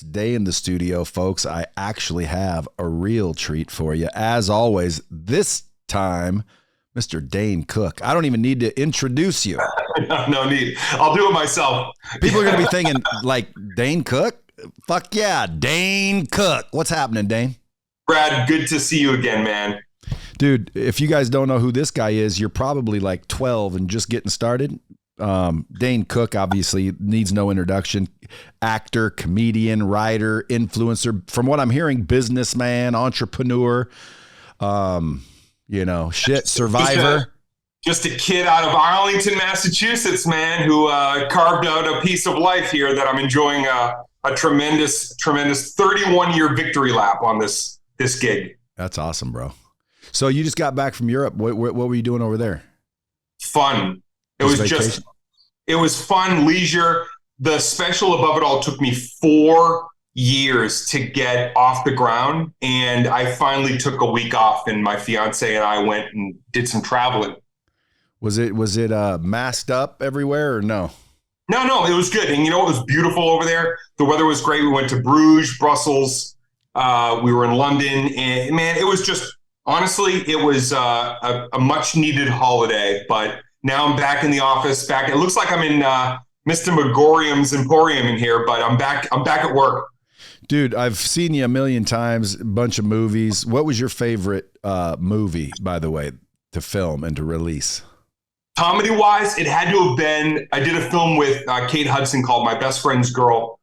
Today in the studio, folks, I actually have a real treat for you. As always, this time, Mr. Dane Cook. I don't even need to introduce you. No need. I'll do it myself. People are going to be thinking, like, Dane Cook? Fuck yeah, Dane Cook. What's happening, Dane? Brad, good to see you again, man. Dude, if you guys don't know who this guy is, you're probably like 12 and just getting started. Dane Cook obviously needs no introduction. Actor, comedian, writer, influencer. From what I'm hearing, businessman, entrepreneur, survivor. Just a kid out of Arlington, Massachusetts, man, who carved out a piece of life here that I'm enjoying a tremendous 31-year victory lap on this gig. That's awesome, bro. So you just got back from Europe. What were you doing over there? Fun. It was fun, leisure. The special above it all took me 4 years to get off the ground. And I finally took a week off, and my fiance and I went and did some traveling. Was it masked up everywhere or no? No, it was good. And it was beautiful over there. The weather was great. We went to Bruges, Brussels. We were in London, and man, it was just, honestly, it was a much needed holiday, but now I'm back in the office. It looks like I'm in Mr. Megorium's Emporium in here, but I'm back at work. Dude, I've seen you a million times, a bunch of movies. What was your favorite movie, by the way, to film and to release? Comedy-wise, it had to have been, I did a film with Kate Hudson called My Best Friend's Girl,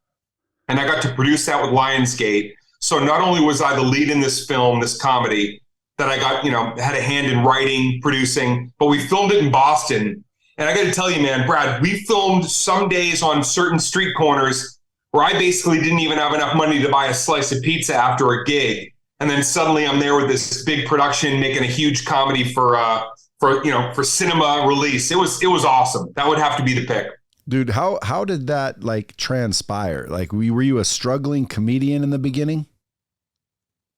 and I got to produce that with Lionsgate. So not only was I the lead in this film, this comedy, that I got, had a hand in writing, producing, but we filmed it in Boston. And I got to tell you, man, Brad, we filmed some days on certain street corners where I basically didn't even have enough money to buy a slice of pizza after a gig. And then suddenly I'm there with this big production making a huge comedy for cinema release. It was awesome. That would have to be the pick. Dude, how did that like transpire? Like, were you a struggling comedian in the beginning?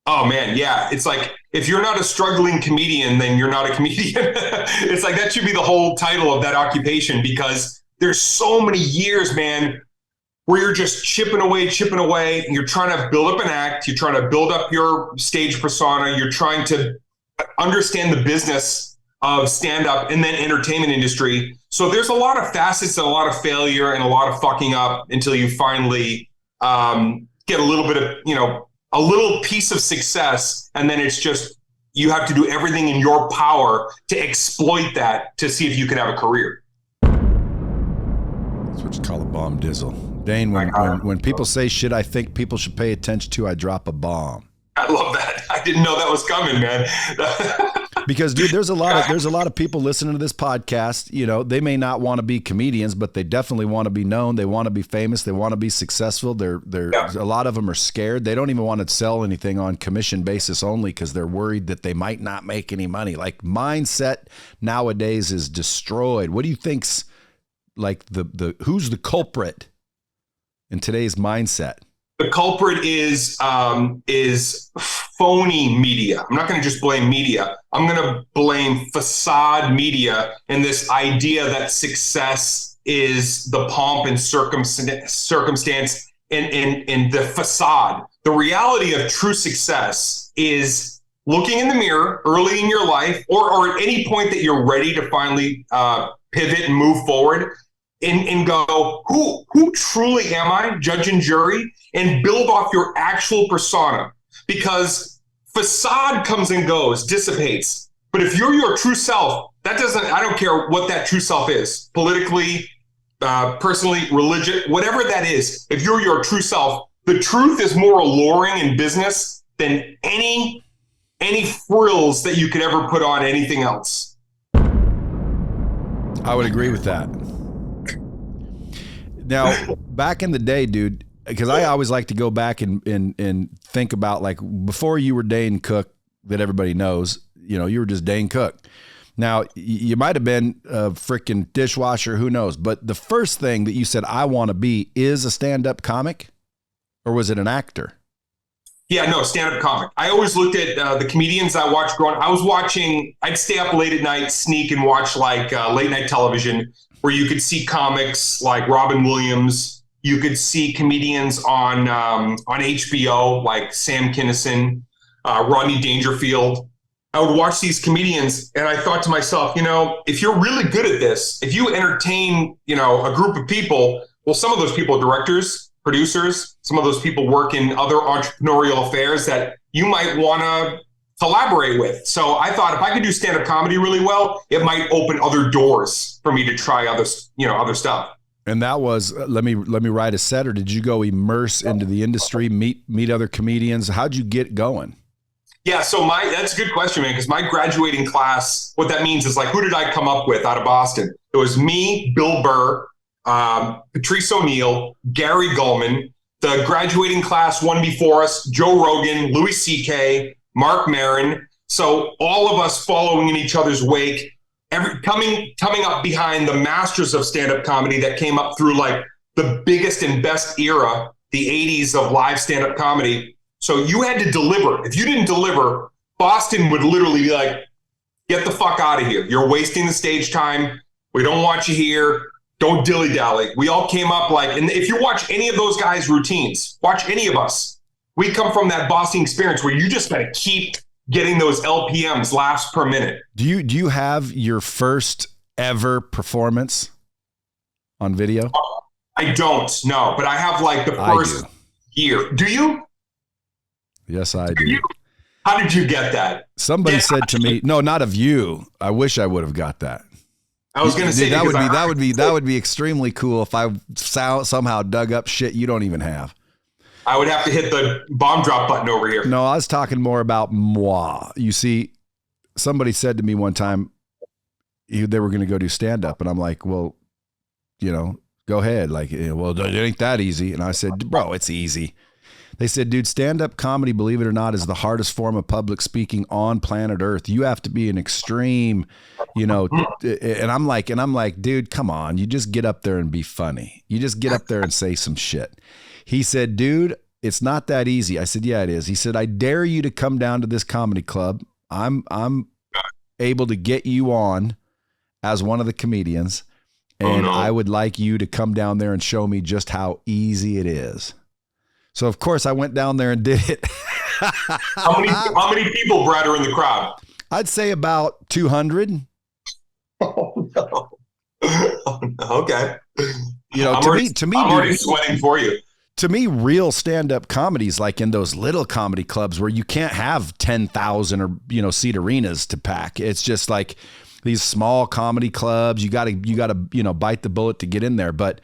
Oh man, yeah. It's like, if you're not a struggling comedian, then you're not a comedian. It's like, that should be the whole title of that occupation, because there's so many years, man, where you're just chipping away, and you're trying to build up an act. You're trying to build up your stage persona. You're trying to understand the business of stand-up and then entertainment industry. So there's a lot of facets and a lot of failure and a lot of fucking up until you finally get a little bit of, a little piece of success. And then it's just, you have to do everything in your power to exploit that to see if you can have a career. That's what you call a bomb dizzle. Dane, when people say shit I think people should pay attention to, I drop a bomb. I love that. I didn't know that was coming, man. Because, dude, there's a lot of people listening to this podcast. They may not want to be comedians, but they definitely want to be known. They want to be famous. They want to be successful. A lot of them are scared. They don't even want to sell anything on commission basis only because they're worried that they might not make any money. Like, mindset nowadays is destroyed. What do you think's like who's the culprit in today's mindset? The culprit is phony media. I'm not going to just blame media. I'm going to blame facade media and this idea that success is the pomp and circumstance and the facade. The reality of true success is looking in the mirror early in your life or at any point that you're ready to finally pivot and move forward and go, who truly am I, judge and jury, and build off your actual persona. Because facade comes and goes, dissipates. But if you're your true self, I don't care what that true self is, politically, personally, religious, whatever that is. If you're your true self, the truth is more alluring in business than any frills that you could ever put on anything else. I would agree with that. Now, back in the day, dude, because I always like to go back and think about, like, before you were Dane Cook that everybody knows, you were just Dane Cook. Now, you might have been a freaking dishwasher, who knows? But the first thing that you said, I want to be, is a stand-up comic? Or was it an actor? Yeah, no, stand-up comic. I always looked at the comedians I watched growing up. I'd stay up late at night, sneak and watch like late night television where you could see comics like Robin Williams, You could see comedians on HBO like Sam Kinison, Rodney Dangerfield. I would watch these comedians and I thought to myself, if you're really good at this, if you entertain, a group of people, well, some of those people are directors, producers, some of those people work in other entrepreneurial affairs that you might want to collaborate with. So I thought if I could do stand-up comedy really well, it might open other doors for me to try other stuff. And that was, let me write a set, or did you go immerse into the industry, meet other comedians? How'd you get going? Yeah, so that's a good question, man, because my graduating class, what that means is like, who did I come up with out of Boston? It was me, Bill Burr, Patrice O'Neill, Gary Gulman, the graduating class one before us, Joe Rogan, Louis C.K., Mark Maron. So all of us following in each other's wake, coming up behind the masters of stand-up comedy that came up through like the biggest and best era, the 80s of live stand-up comedy. So you had to deliver. If you didn't deliver, Boston would literally be like, get the fuck out of here. You're wasting the stage time. We don't want you here. Don't dilly-dally. We all came up like, and if you watch any of those guys' routines, watch any of us. We come from that Boston experience where you just got to keep getting those LPMs, laughs per minute. Do you have your first ever performance on video? I don't, no, but I have like the first year. Do you? Yes, I do. How did you get that? Somebody said to me, no, not of you. I wish I would have got that. I was going to say that would be extremely cool if I somehow dug up shit you don't even have. I would have to hit the bomb drop button over here. No, I was talking more about moi. You see, somebody said to me one time they were going to go do stand up, and I'm like, well, go ahead. Like, well, it ain't that easy. And I said, bro, it's easy. They said, dude, stand-up comedy, believe it or not, is the hardest form of public speaking on planet Earth. You have to be an extreme, and I'm like, dude, come on. You just get up there and be funny. You just get up there and say some shit. He said, dude, it's not that easy. I said, yeah, it is. He said, I dare you to come down to this comedy club. I'm able to get you on as one of the comedians, and I would like you to come down there and show me just how easy it is. So of course I went down there and did it. How many people, Brad, are in the crowd? I'd say about 200. Oh no. Oh, no. Okay. I'm already sweating for you. To me, real stand-up comedy is like in those little comedy clubs where you can't have 10,000 or seat arenas to pack. It's just like these small comedy clubs. You gotta bite the bullet to get in there. But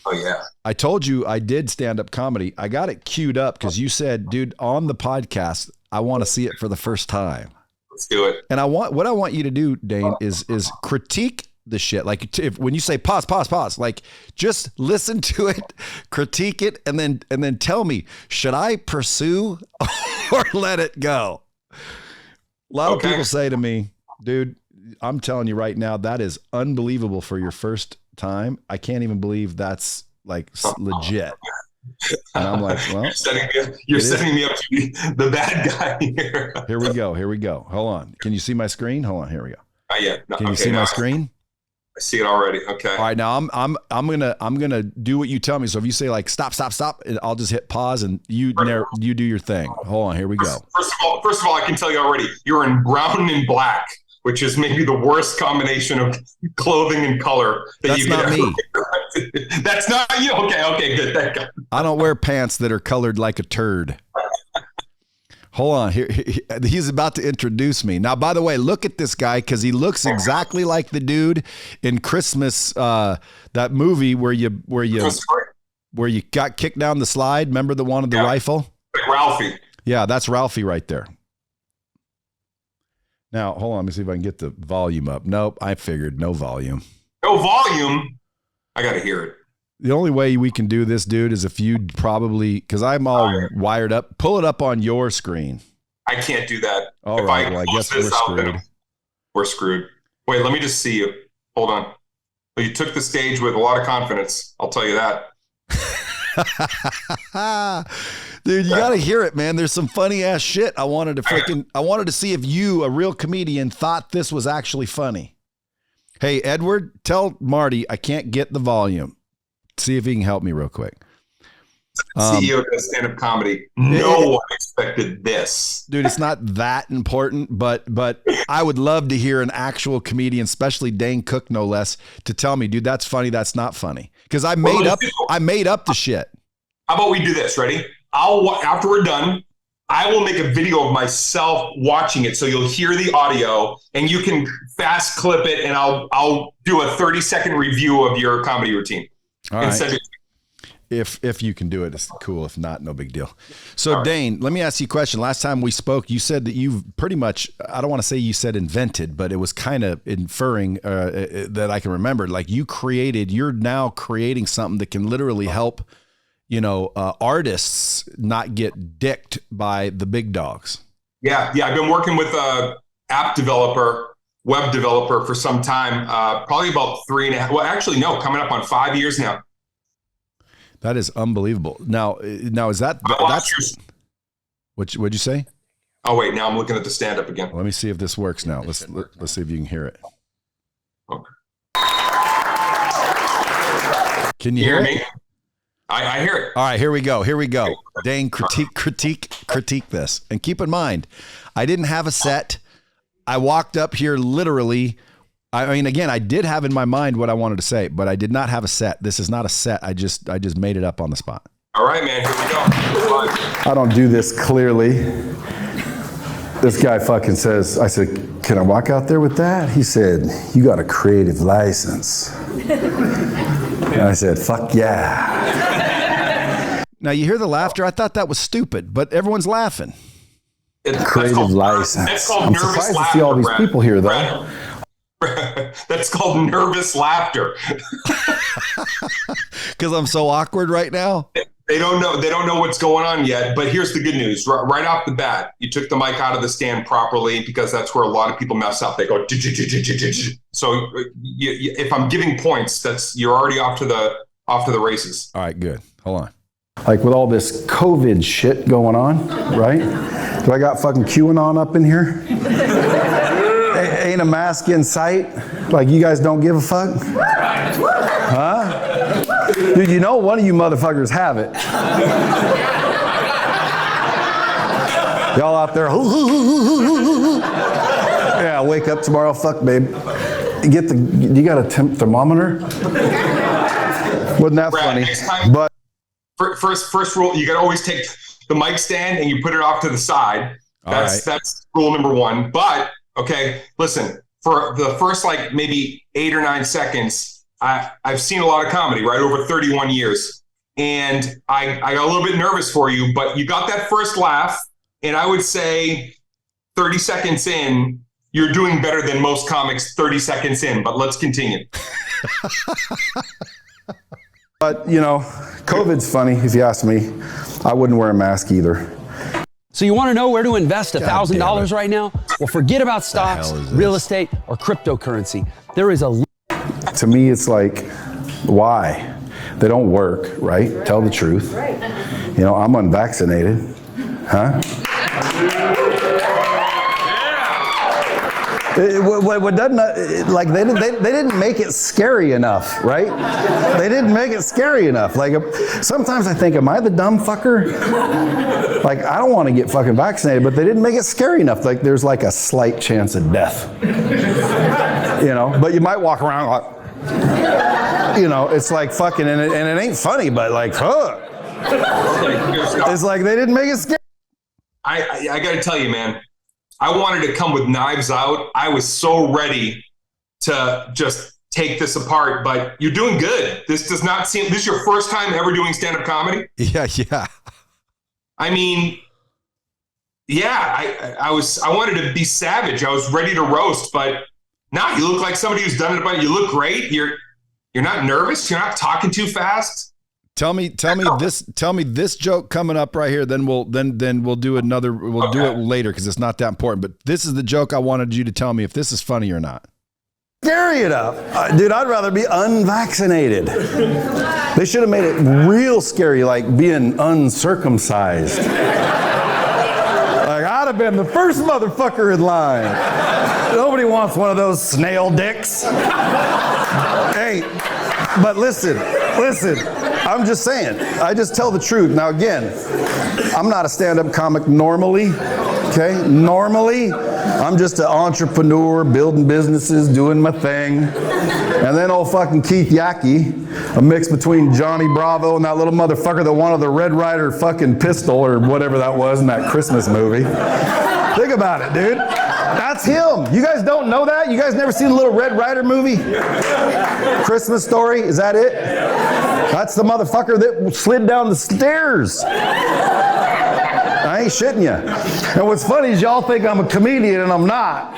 oh yeah, I told you I did stand-up comedy. I got it queued up because you said, dude, on the podcast, I want to see it for the first time. Let's do it. And what I want you to do, Dane, is critique the shit. Like when you say pause, like just listen to it, critique it, and then tell me, should I pursue or let it go? A lot of people say to me, dude, I'm telling you right now, that is unbelievable for your first time. I can't even believe that's like legit. And I'm like, well, you're setting me up to be the bad guy here. Here we go. Hold on. Can you see my screen? Hold on. Here we go. Yeah. No, Can you see my screen? I see it already. Okay. All right. Now I'm gonna do what you tell me. So if you say like stop, I'll just hit pause and you do your thing. Hold on. Here we go. First of all, I can tell you already, you're in brown and black, which is maybe the worst combination of clothing and color that you That's not me. That's not you. Okay, good. Thank God. I don't wear pants that are colored like a turd. Hold on. He's about to introduce me. Now, by the way, look at this guy because he looks exactly like the dude in Christmas, that movie where you got kicked down the slide. Remember the one of the rifle? Like Ralphie. Yeah, that's Ralphie right there. Now, hold on. Let me see if I can get the volume up. Nope, I figured no volume. No volume? I got to hear it. The only way we can do this, dude, is if you because I'm all wired up. Pull it up on your screen. I can't do that. All right. Well, I guess we're screwed. We're screwed. Wait, let me just see you. Hold on. Well, you took the stage with a lot of confidence. I'll tell you that. Dude, you got to hear it, man. There's some funny ass shit. I wanted to see if you, a real comedian, thought this was actually funny. Hey, Edward, tell Marty I can't get the volume. See if he can help me real quick. CEO does stand-up comedy. No one expected this. Dude, it's not that important, but I would love to hear an actual comedian, especially Dane Cook, no less, to tell me, dude, that's funny, that's not funny. Because I made up the shit. How about we do this? Ready? After we're done, I will make a video of myself watching it, so you'll hear the audio, and you can fast clip it, and I'll do a 30-second review of your comedy routine. All right. If you can do it, it's cool. If not, no big deal. So right. Dane, let me ask you a question. Last time we spoke, you said that you've pretty much, I don't want to say you said invented, but it was kind of inferring that I can remember. Like you're now creating something that can literally help, artists not get dicked by the big dogs. Yeah. I've been working with a app developer, web developer for some time, probably about 3.5. Well, actually, no, coming up on 5 years now. That is unbelievable. Now is that's what'd you say? Oh wait, now I'm looking at the stand-up again. Let me see if this works now. Let's see if you can hear it. Okay. Can you hear me? I hear it. All right, here we go. Dane, critique this. And keep in mind, I didn't have a set. I walked up here literally. I mean, again, I did have in my mind what I wanted to say, but I did not have a set. This is not a set. I just made it up on the spot. All right, man, here we go. I don't do this clearly. This guy fucking says, I said, can I walk out there with that? He said, you got a creative license. And I said, fuck yeah. Now you hear the laughter. I thought that was stupid, but everyone's laughing. Creative license. That's called nervous laughter. I'm surprised to see all these people here, though. Brad. That's called nervous laughter. Because I'm so awkward right now. They don't know what's going on yet. But here's the good news: right off the bat, you took the mic out of the stand properly, because that's where a lot of people mess up. They go. So if I'm giving points, you're already off to the races. All right, good. Hold on. Like with all this COVID shit going on, right? Do I got fucking QAnon up in here? Ain't a mask in sight? Like you guys don't give a fuck? Huh? Dude, one of you motherfuckers have it. Y'all out there, yeah, wake up tomorrow, fuck babe. You got a thermometer? Wasn't that Brad, funny? Next time, but first rule, you gotta always take the mic stand and you put it off to the side. That's rule number one. But okay, listen, for the first maybe 8 or 9 seconds, I've seen a lot of comedy, right, over 31 years. And I got a little bit nervous for you, but you got that first laugh. And I would say 30 seconds in, you're doing better than most comics 30 seconds in, but let's continue. But, COVID's funny, if you ask me. I wouldn't wear a mask either. So you want to know where to invest $1,000 right now? Well, forget about stocks, real estate, or cryptocurrency. There is a... To me, it's like, why? They don't work, right? Tell the truth. I'm unvaccinated. Huh? What doesn't, like they didn't make it scary enough, right? They didn't make it scary enough. Like sometimes I think, am I the dumb fucker? Like I don't want to get fucking vaccinated, but they didn't make it scary enough. Like there's like a slight chance of death, But you might walk around like, it's like fucking, and it ain't funny, but like, huh? It's like they didn't make it scary. I got to tell you, man. I wanted to come with knives out. I was so ready to just take this apart, but you're doing good. This does not seem, this is your first time ever doing stand-up comedy? Yeah. I mean, yeah, I wanted to be savage. I was ready to roast, but now you look like somebody who's done it, but you look great. You're not nervous. You're not talking too fast. Tell me this joke coming up right here. Then we'll do another. We'll do it later because it's not that important. But this is the joke I wanted you to tell me if this is funny or not. Scary enough, dude. I'd rather be unvaccinated. They should have made it real scary, like being uncircumcised. Like I'd have been the first motherfucker in line. Nobody wants one of those snail dicks. Hey, but listen. I'm just saying. I just tell the truth. Now, again, I'm not a stand-up comic normally, okay? Normally, I'm just an entrepreneur, building businesses, doing my thing. And then old fucking Keith Yackey, a mix between Johnny Bravo and that little motherfucker that wanted the Red Ryder fucking pistol or whatever that was in that Christmas movie. Think about it, dude. That's him. You guys don't know that? You guys never seen the little Red Ryder movie? Christmas Story? Is that it? That's the motherfucker that slid down the stairs. I ain't shitting you. And what's funny is y'all think I'm a comedian and I'm not.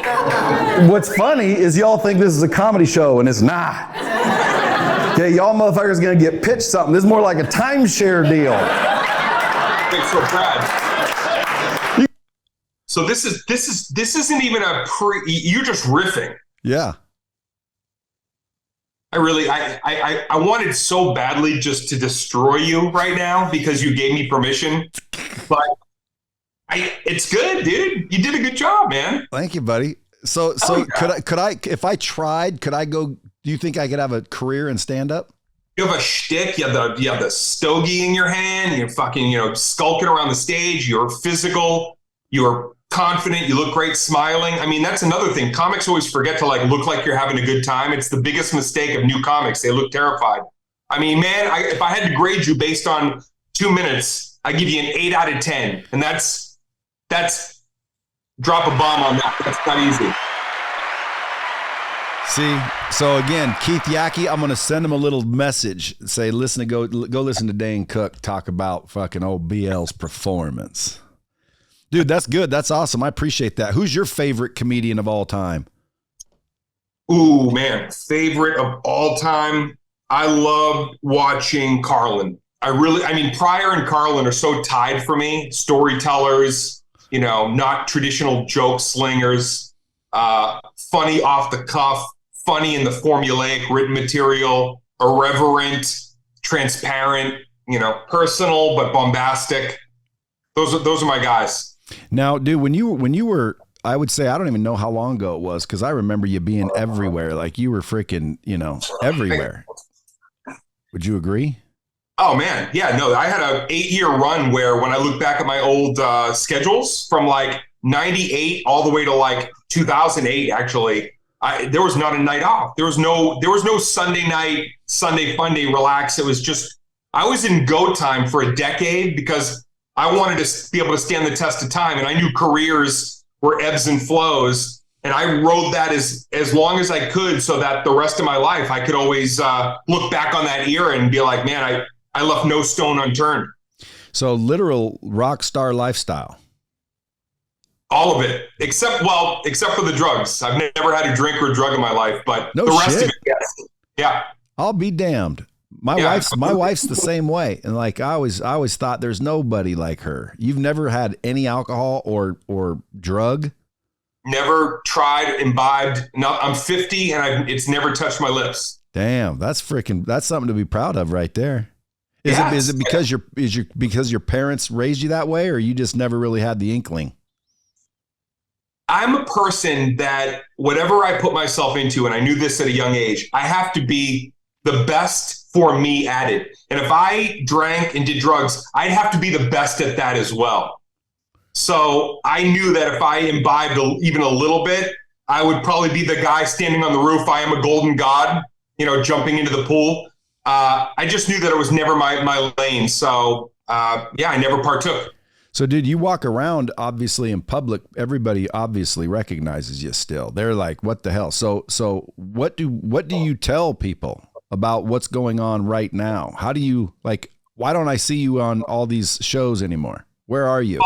What's funny is y'all think this is a comedy show and it's not. Okay, y'all motherfuckers gonna get pitched something. This is more like a timeshare deal. Thanks for Brad. So this isn't even a you're just riffing. Yeah. I wanted so badly just to destroy you right now because you gave me permission, but it's good, dude. You did a good job, man. Thank you, buddy. So yeah. could I, if I tried, could I go, do you think I could have a career in stand up? You have a shtick, you have the stogie in your hand, you're fucking, skulking around the stage, you're physical, you're confident, you look great smiling. I mean, that's another thing. Comics always forget to look like you're having a good time. It's the biggest mistake of new comics. They look terrified. I mean, man, if I had to grade you based on 2 minutes, I give you an 8 out of 10. And that's drop a bomb on that. That's not easy. See, so again, Keith Yackey, I'm going to send him a little message. Say, go listen to Dane Cook talk about fucking old BL's performance. Dude, that's good. That's awesome. I appreciate that. Who's your favorite comedian of all time? Ooh, man. Favorite of all time? I love watching Carlin. Pryor and Carlin are so tied for me. Storytellers, not traditional joke slingers, funny off the cuff, funny in the formulaic written material, irreverent, transparent, personal but bombastic. Those are my guys. Now, dude, when you were, I would say, I don't even know how long ago it was, because I remember you being everywhere. Like you were freaking, everywhere. Would you agree? Oh man, yeah, no. I had an 8-year run where, when I look back at my old schedules from 98 all the way to 2008, actually, there was not a night off. There was no Sunday night, Sunday fun day, relax. It was just, I was in go time for a decade because I wanted to be able to stand the test of time, and I knew careers were ebbs and flows, and I rode that as long as I could, so that the rest of my life I could always look back on that era and be like, man, I left no stone unturned. So literal rock star lifestyle. All of it, except for the drugs. I've never had a drink or a drug in my life, but the rest of it, yes. Yeah. I'll be damned. My wife's the same way. And I always thought there's nobody like her. You've never had any alcohol or drug? Never tried, imbibed. No, I'm 50 and it's never touched my lips. Damn, that's something to be proud of right there. Is it because your parents raised you that way, or you just never really had the inkling? I'm a person that whatever I put myself into, and I knew this at a young age, I have to be the best for me at it. And if I drank and did drugs, I'd have to be the best at that as well. So I knew that if I imbibed even a little bit, I would probably be the guy standing on the roof. I am a golden god, jumping into the pool. I just knew that it was never my lane. So I never partook. So dude, you walk around obviously in public, everybody obviously recognizes you still. They're like, what the hell? So what do you tell people about what's going on right now? How do you why don't I see you on all these shows anymore? Where are you?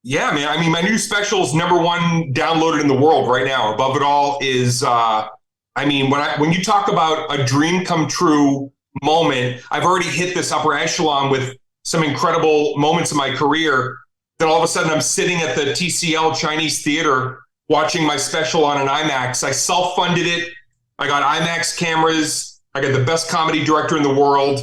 Yeah, man. I mean, my new special is #1 downloaded in the world right now. Above it all is, when you talk about a dream come true moment, I've already hit this upper echelon with some incredible moments in my career. Then all of a sudden I'm sitting at the TCL Chinese Theater watching my special on an IMAX. I self-funded it. I got IMAX cameras. I got the best comedy director in the world.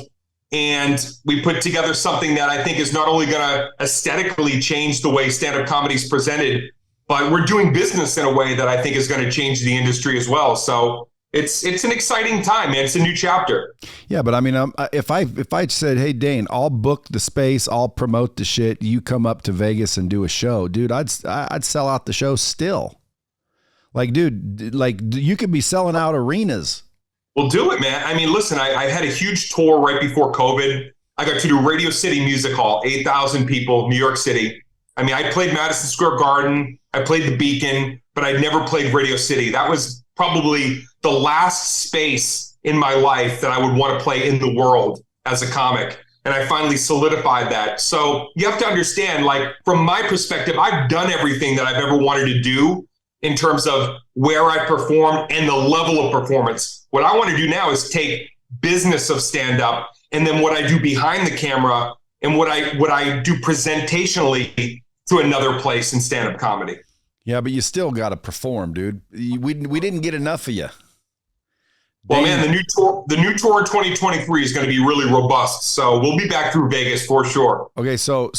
And we put together something that I think is not only going to aesthetically change the way stand-up comedy is presented, but we're doing business in a way that I think is going to change the industry as well. So it's an exciting time, man. It's a new chapter. Yeah, but I mean, if I said, hey Dane, I'll book the space, I'll promote the shit, you come up to Vegas and do a show, dude, I'd sell out the show still. Like, dude, like you could be selling out arenas. Well, do it, man. I mean, listen, I had a huge tour right before COVID. I got to do Radio City Music Hall, 8,000 people, New York City. I mean, I played Madison Square Garden, I played the Beacon, but I never played Radio City. That was probably the last space in my life that I would want to play in the world as a comic. And I finally solidified that. So you have to understand, like, from my perspective, I've done everything that I've ever wanted to do in terms of where I perform and the level of performance. What I want to do now is take business of stand-up and then what I do behind the camera and what I do presentationally to another place in stand-up comedy. Yeah, but you still got to perform, dude. We didn't get enough of you. Well, man, the new tour in 2023 is going to be really robust. So we'll be back through Vegas for sure. Okay, so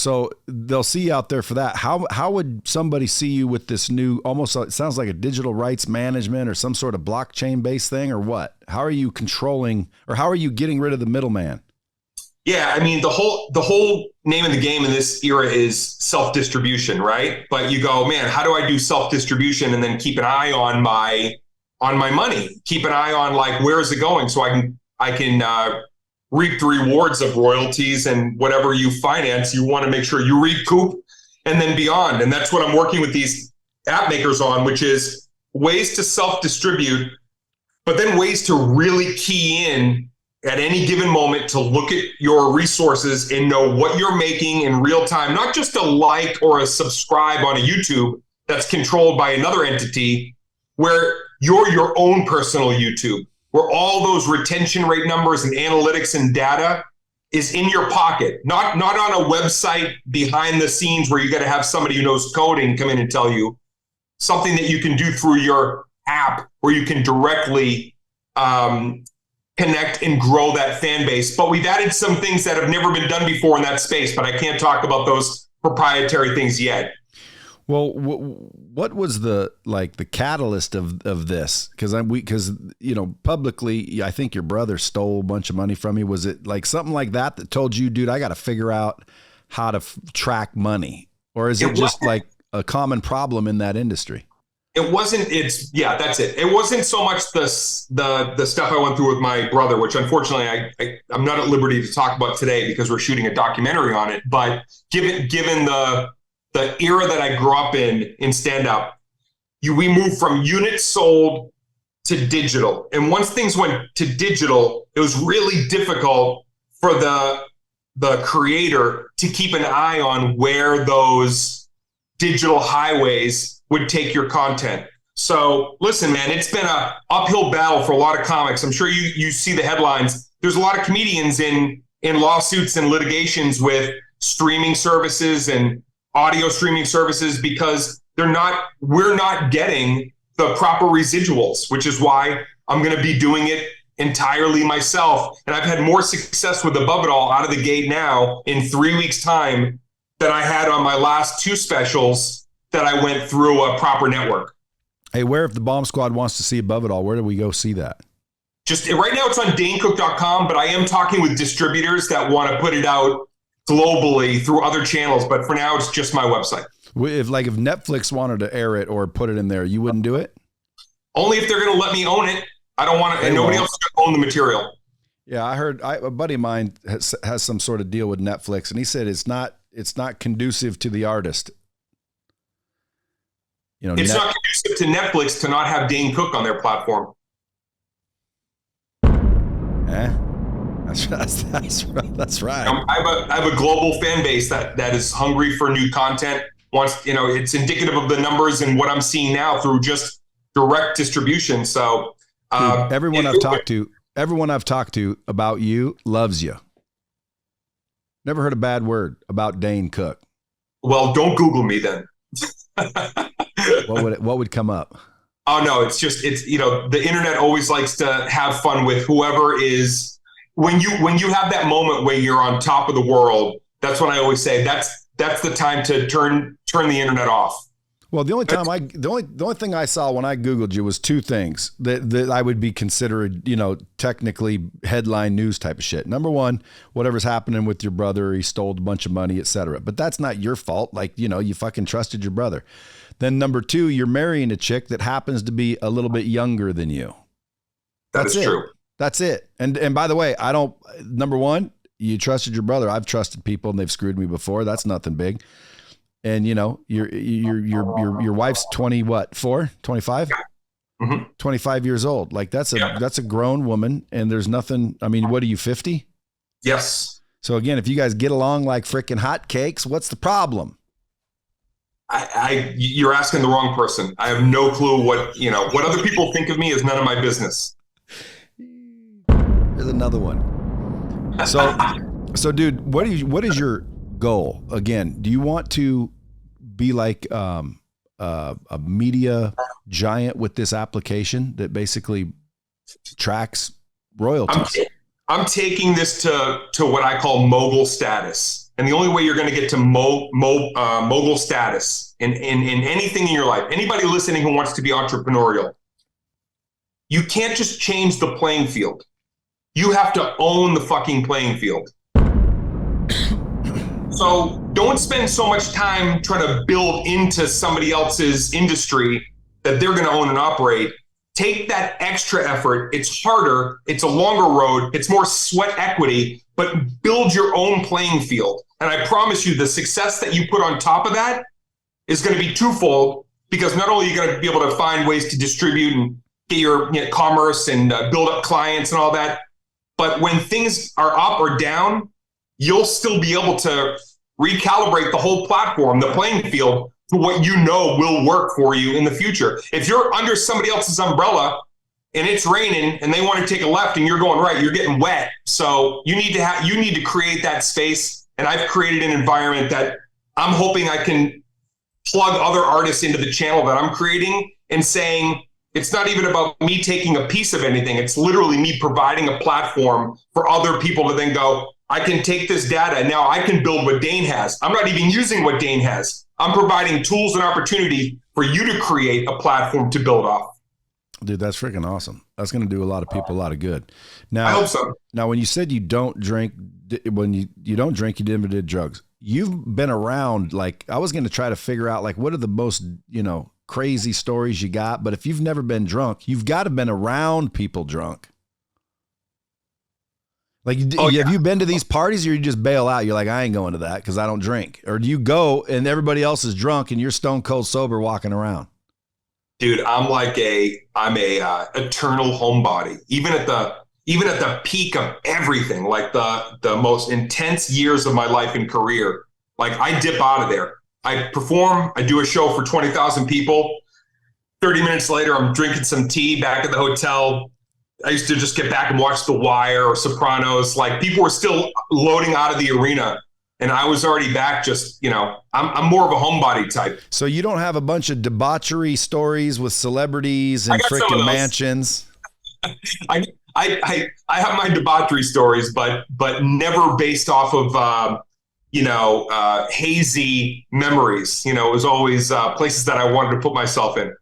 they'll see you out there for that. How would somebody see you with this new, almost it sounds like a digital rights management or some sort of blockchain based thing, or what? How are you controlling, or how are you getting rid of the middleman? Yeah, I mean, the whole name of the game in this era is self-distribution, right? But you go, man, how do I do self-distribution and then keep an eye on my money, keep an eye on, like, where is it going, so I can reap the rewards of royalties and whatever you finance, you want to make sure you recoup and then beyond. And that's what I'm working with these app makers on, which is ways to self-distribute, but then ways to really key in at any given moment to look at your resources and know what you're making in real time, not just a like or a subscribe on a YouTube that's controlled by another entity, where you're your own personal YouTube, where all those retention rate numbers and analytics and data is in your pocket, not on a website behind the scenes where you got to have somebody who knows coding come in and tell you. Something that you can do through your app where you can directly connect and grow that fan base. But we've added some things that have never been done before in that space, but I can't talk about those proprietary things yet. Well, what was the catalyst of this? Because publicly, I think your brother stole a bunch of money from you. Was it like something like that told you, dude, I got to figure out how to track money, or is it just like a common problem in that industry? It wasn't. That's it. It wasn't so much the stuff I went through with my brother, which unfortunately I'm not at liberty to talk about today because we're shooting a documentary on it. But given the era that I grew up in stand-up, we moved from units sold to digital. And once things went to digital, it was really difficult for the creator to keep an eye on where those digital highways would take your content. So listen, man, it's been an uphill battle for a lot of comics. I'm sure you see the headlines. There's a lot of comedians in lawsuits and litigations with streaming services and audio streaming services because we're not getting the proper residuals, which is why I'm going to be doing it entirely myself. And I've had more success with Above It All out of the gate now in 3 weeks' time than I had on my last two specials that I went through a proper network. Hey, if the Bomb Squad wants to see Above It All, where do we go see that? Just right now it's on danecook.com, but I am talking with distributors that want to put it out globally through other channels. But for now, it's just my website. If Netflix wanted to air it or put it in there, you wouldn't do it? Only if they're going to let me own it. I don't want to, and nobody else is going to own the material. Yeah, I heard a buddy of mine has some sort of deal with Netflix, and he said it's not conducive to the artist. It's not conducive to Netflix to not have Dane Cook on their platform. That's right. I have a global fan base that is hungry for new content. It's indicative of the numbers and what I'm seeing now through just direct distribution. So dude, everyone I've talked to about you loves you. Never heard a bad word about Dane Cook. Well, don't Google me then. What would come up? Oh no, the internet always likes to have fun with whoever is. When you have that moment where you're on top of the world, that's when I always say that's the time to turn the internet off. Well, the only thing I saw when I Googled you was two things that I would be considered, technically headline news type of shit. Number one, whatever's happening with your brother, he stole a bunch of money, etc. But that's not your fault. Like, you fucking trusted your brother. Then number two, you're marrying a chick that happens to be a little bit younger than you. That's true. That's it. And by the way, number one, you trusted your brother. I've trusted people and they've screwed me before. That's nothing big. And your wife's 24, 25, 25 years old. Like that's a grown woman and there's nothing. I mean, what are you, 50? Yes. So again, if you guys get along like freaking hotcakes, what's the problem? You're asking the wrong person. I have no clue what other people think of me is none of my business. There's another one. So dude, what is your goal? Again, do you want to be like a media giant with this application that basically tracks royalties? I'm taking this to what I call mogul status. And the only way you're going to get to mogul status in anything in your life, anybody listening who wants to be entrepreneurial, you can't just change the playing field. You have to own the fucking playing field. So don't spend so much time trying to build into somebody else's industry that they're going to own and operate. Take that extra effort. It's harder. It's a longer road. It's more sweat equity, but build your own playing field. And I promise you the success that you put on top of that is going to be twofold, because not only are you going to be able to find ways to distribute and get your commerce and build up clients and all that, but when things are up or down, you'll still be able to recalibrate the whole platform, the playing field, to what will work for you in the future. If you're under somebody else's umbrella and it's raining and they want to take a left and you're going right, you're getting wet. So you need to create that space. And I've created an environment that I'm hoping I can plug other artists into the channel that I'm creating and saying, it's not even about me taking a piece of anything. It's literally me providing a platform for other people to then go, I can take this data and now I can build what Dane has. I'm not even using what Dane has. I'm providing tools and opportunity for you to create a platform to build off. Dude, that's freaking awesome. That's going to do a lot of people a lot of good. Now, I hope so. Now, when you said you don't drink, when you don't drink, you never did drugs. You've been around, like, I was going to try to figure out, like, what are the most, crazy stories you got? But if you've never been drunk, you've got to been around people drunk. Like, have you been to these parties, or you just bail out? You're like, I ain't going to that because I don't drink. Or do you go and everybody else is drunk and you're stone cold sober walking around? Dude, I'm a eternal homebody. Even at the peak of everything, like the most intense years of my life and career, like I dip out of there. I perform, I do a show for 20,000 people. 30 minutes later, I'm drinking some tea back at the hotel. I used to just get back and watch The Wire or Sopranos. Like, people were still loading out of the arena, and I was already back. Just, I'm more of a homebody type. So you don't have a bunch of debauchery stories with celebrities and freaking mansions. I have my debauchery stories, but never based off of hazy memories. It was always places that I wanted to put myself in.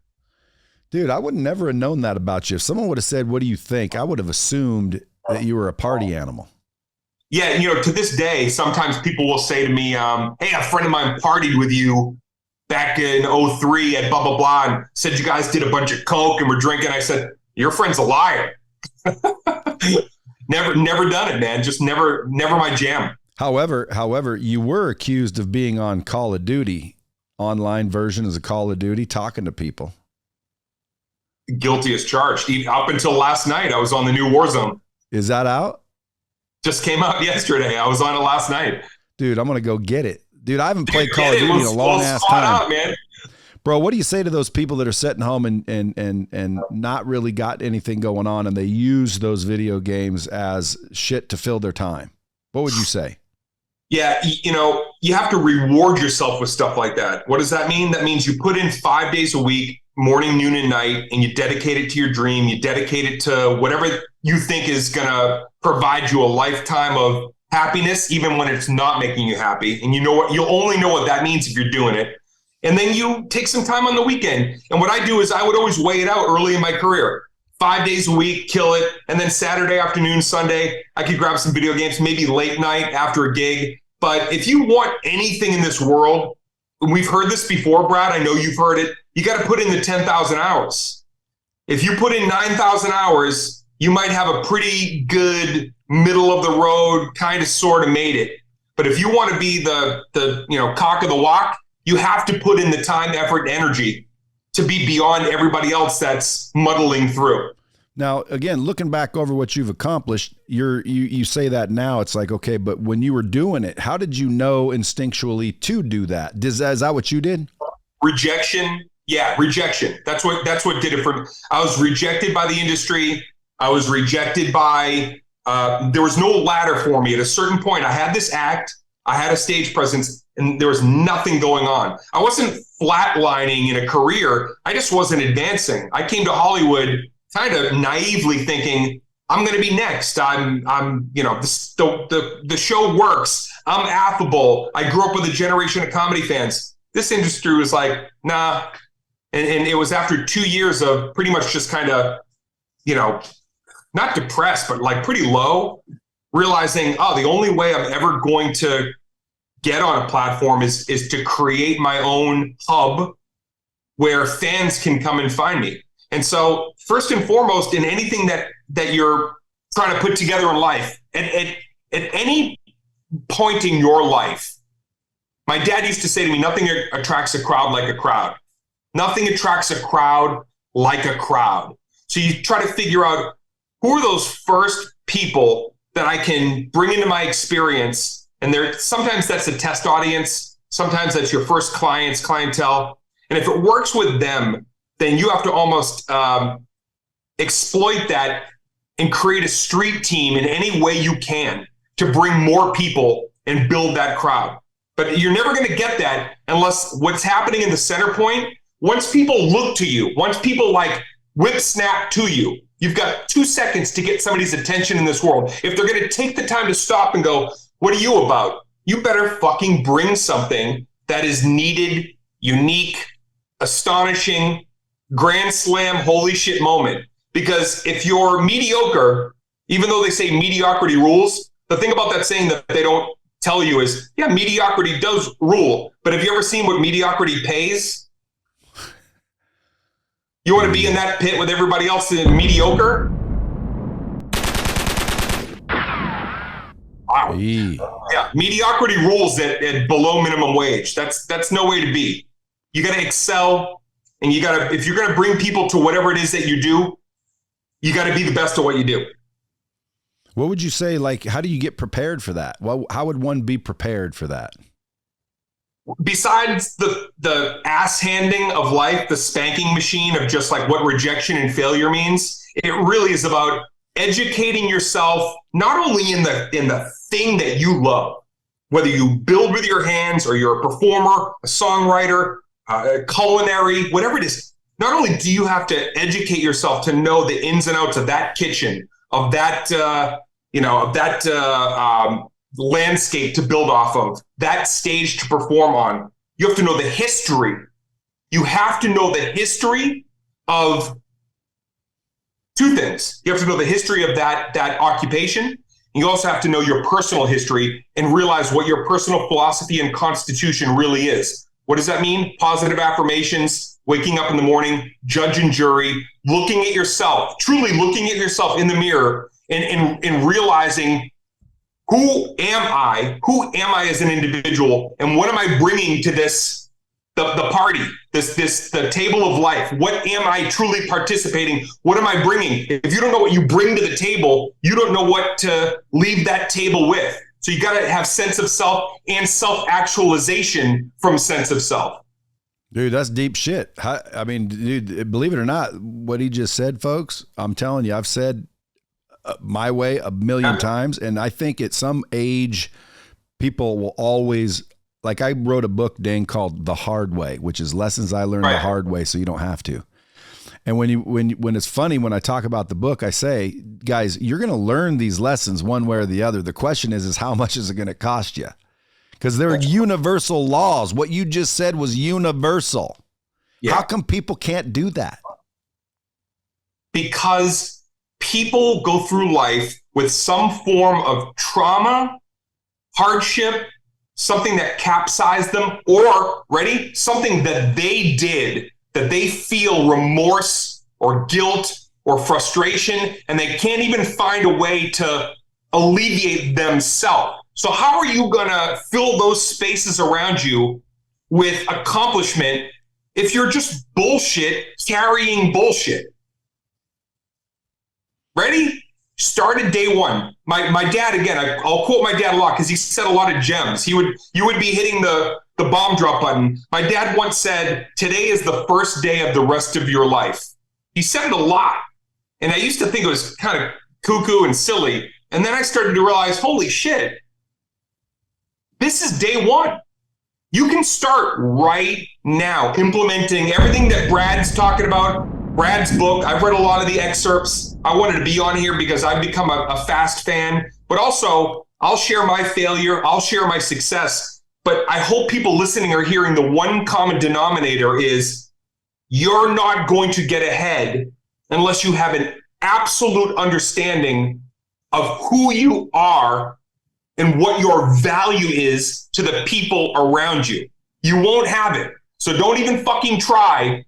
Dude, I would never have known that about you. If someone would have said, what do you think? I would have assumed that you were a party animal. Yeah. To this day, sometimes people will say to me, hey, a friend of mine partied with you back in 2003 at blah, blah, blah, and said you guys did a bunch of coke and were drinking. I said, your friend's a liar. Never done it, man. Just never my jam. However, you were accused of being on Call of Duty, online version as a Call of Duty, talking to people. Guilty as charged. Up until last night, I was on the new Warzone. Is that out? Just came out yesterday. I was on it last night. Dude, I'm going to go get it. Dude, I haven't played Call of Duty in a long ass time. Out, man. Bro, what do you say to those people that are sitting home and not really got anything going on, and they use those video games as shit to fill their time? What would you say? Yeah, you have to reward yourself with stuff like that. What does that mean? That means you put in 5 days a week, morning, noon, and night, and you dedicate it to your dream. You dedicate it to whatever you think is going to provide you a lifetime of happiness, even when it's not making you happy. And you know what? You'll only know what that means if you're doing it. And then you take some time on the weekend. And what I do is I would always weigh it out early in my career. 5 days a week, kill it. And then Saturday afternoon, Sunday, I could grab some video games, maybe late night after a gig. But if you want anything in this world, we've heard this before, Brad, I know you've heard it, you got to put in the 10,000 hours. If you put in 9,000 hours, you might have a pretty good middle of the road, kind of sort of made it. But if you want to be the cock of the walk, you have to put in the time, effort, and energy to be beyond everybody else that's muddling through. Now, again, looking back over what you've accomplished, you say that now, it's like, okay, but when you were doing it, how did you know instinctually to do that? Is that what you did? Rejection. Yeah, rejection. That's what did it for me. I was rejected by the industry. I was rejected by, there was no ladder for me. At a certain point, I had this act, I had a stage presence, and there was nothing going on. I wasn't flatlining in a career. I just wasn't advancing. I came to Hollywood kind of naively thinking, I'm going to be next. I'm the show works. I'm affable. I grew up with a generation of comedy fans. This industry was like, nah. And it was after 2 years of pretty much just kind of, not depressed, but like pretty low, realizing, the only way I'm ever going to get on a platform is to create my own hub where fans can come and find me. And so first and foremost, in anything that you're trying to put together in life, at any point in your life, my dad used to say to me, nothing attracts a crowd like a crowd. Nothing attracts a crowd like a crowd. So you try to figure out who are those first people that I can bring into my experience. And sometimes that's a test audience. Sometimes that's your first clientele. And if it works with them, then you have to almost exploit that and create a street team in any way you can to bring more people and build that crowd. But you're never going to get that unless what's happening in the center point, once people look to you, once people like whip snap to you, you've got 2 seconds to get somebody's attention in this world. If they're going to take the time to stop and go, what are you about? You better fucking bring something that is needed, unique, astonishing, grand slam, holy shit moment. Because if you're mediocre, even though they say mediocrity rules, the thing about that saying that they don't tell you is, yeah, mediocrity does rule. But have you ever seen what mediocrity pays? You want to be in that pit with everybody else in mediocre? Wow. Yeah, mediocrity rules at below minimum wage. That's no way to be. You got to excel, and if you're going to bring people to whatever it is that you do, you got to be the best at what you do. What would you say, like, how do you get prepared for that? How would one be prepared for that? Besides the ass handing of life, the spanking machine of just like what rejection and failure means, it really is about educating yourself, not only in the thing that you love, whether you build with your hands or you're a performer, a songwriter, culinary, whatever it is. Not only do you have to educate yourself to know the ins and outs of that kitchen, of that landscape to build off of, that stage to perform on. You have to know the history. You have to know the history of two things. You have to know the history of that occupation. You also have to know your personal history and realize what your personal philosophy and constitution really is. What does that mean? Positive affirmations, waking up in the morning, judge and jury, looking at yourself, truly looking at yourself in the mirror and realizing, who am I? Who am I as an individual? And what am I bringing to this, the party, the table of life? What am I truly participating? What am I bringing? If you don't know what you bring to the table, you don't know what to leave that table with. So you got to have sense of self and self-actualization from sense of self. Dude, that's deep shit. I mean, dude, believe it or not, what he just said, folks, I'm telling you, I've said my way a million times. And I think at some age, people will always, like, I wrote a book, Dane, called The Hard Way, which is lessons I learned the hard way so you don't have to. And when it's funny, when I talk about the book, I say, guys, you're going to learn these lessons one way or the other. The question is how much is it going to cost you? Because there are universal laws. What you just said was universal. Yeah. How come people can't do that? Because people go through life with some form of trauma, hardship, something that capsized them, or, ready, something that they did that they feel remorse or guilt or frustration, and they can't even find a way to alleviate themselves. So how are you going to fill those spaces around you with accomplishment if you're just bullshit carrying bullshit? Ready? Started day one. My dad, again, I'll quote my dad a lot because he said a lot of gems. You would be hitting the bomb drop button. My dad once said, "Today is the first day of the rest of your life." He said it a lot. And I used to think it was kind of cuckoo and silly. And then I started to realize, holy shit, this is day one. You can start right now implementing everything that Brad's talking about. Brad's book, I've read a lot of the excerpts. I wanted to be on here because I've become a fast fan, but also I'll share my failure, I'll share my success. But I hope people listening are hearing the one common denominator is you're not going to get ahead unless you have an absolute understanding of who you are and what your value is to the people around you. You won't have it. So don't even fucking try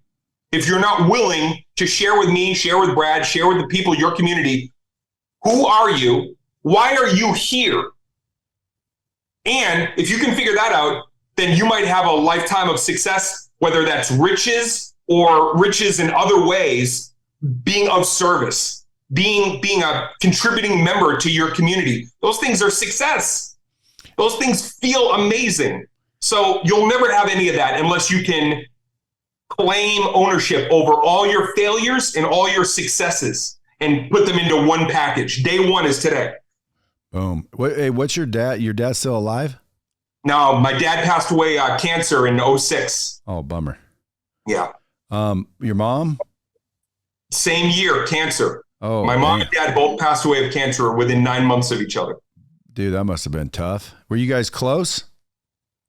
if you're not willing to share with me, share with Brad, share with the people, your community. Who are you? Why are you here? And if you can figure that out, then you might have a lifetime of success, whether that's riches or riches in other ways, being of service, being a contributing member to your community. Those things are success. Those things feel amazing. So you'll never have any of that unless you can claim ownership over all your failures and all your successes and put them into one package. Day one is today. Boom. Hey, what's your dad? Your dad's still alive? No, my dad passed away cancer in 2006. Oh, bummer. Yeah. Your mom? Same year, cancer. Oh, my mom and dad both passed away of cancer within 9 months of each other. Dude, that must have been tough. Were you guys close?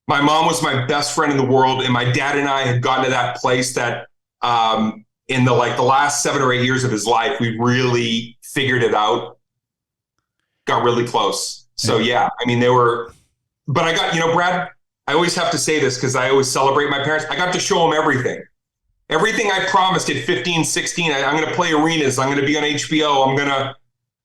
My mom was my best friend in the world, and my dad and I had gotten to that place that in the last 7 or 8 years of his life, we really figured it out, got really close. So yeah, I mean, but I got, Brad, I always have to say this because I always celebrate my parents. I got to show them everything. Everything I promised at 15, 16, I'm going to play arenas. I'm going to be on HBO.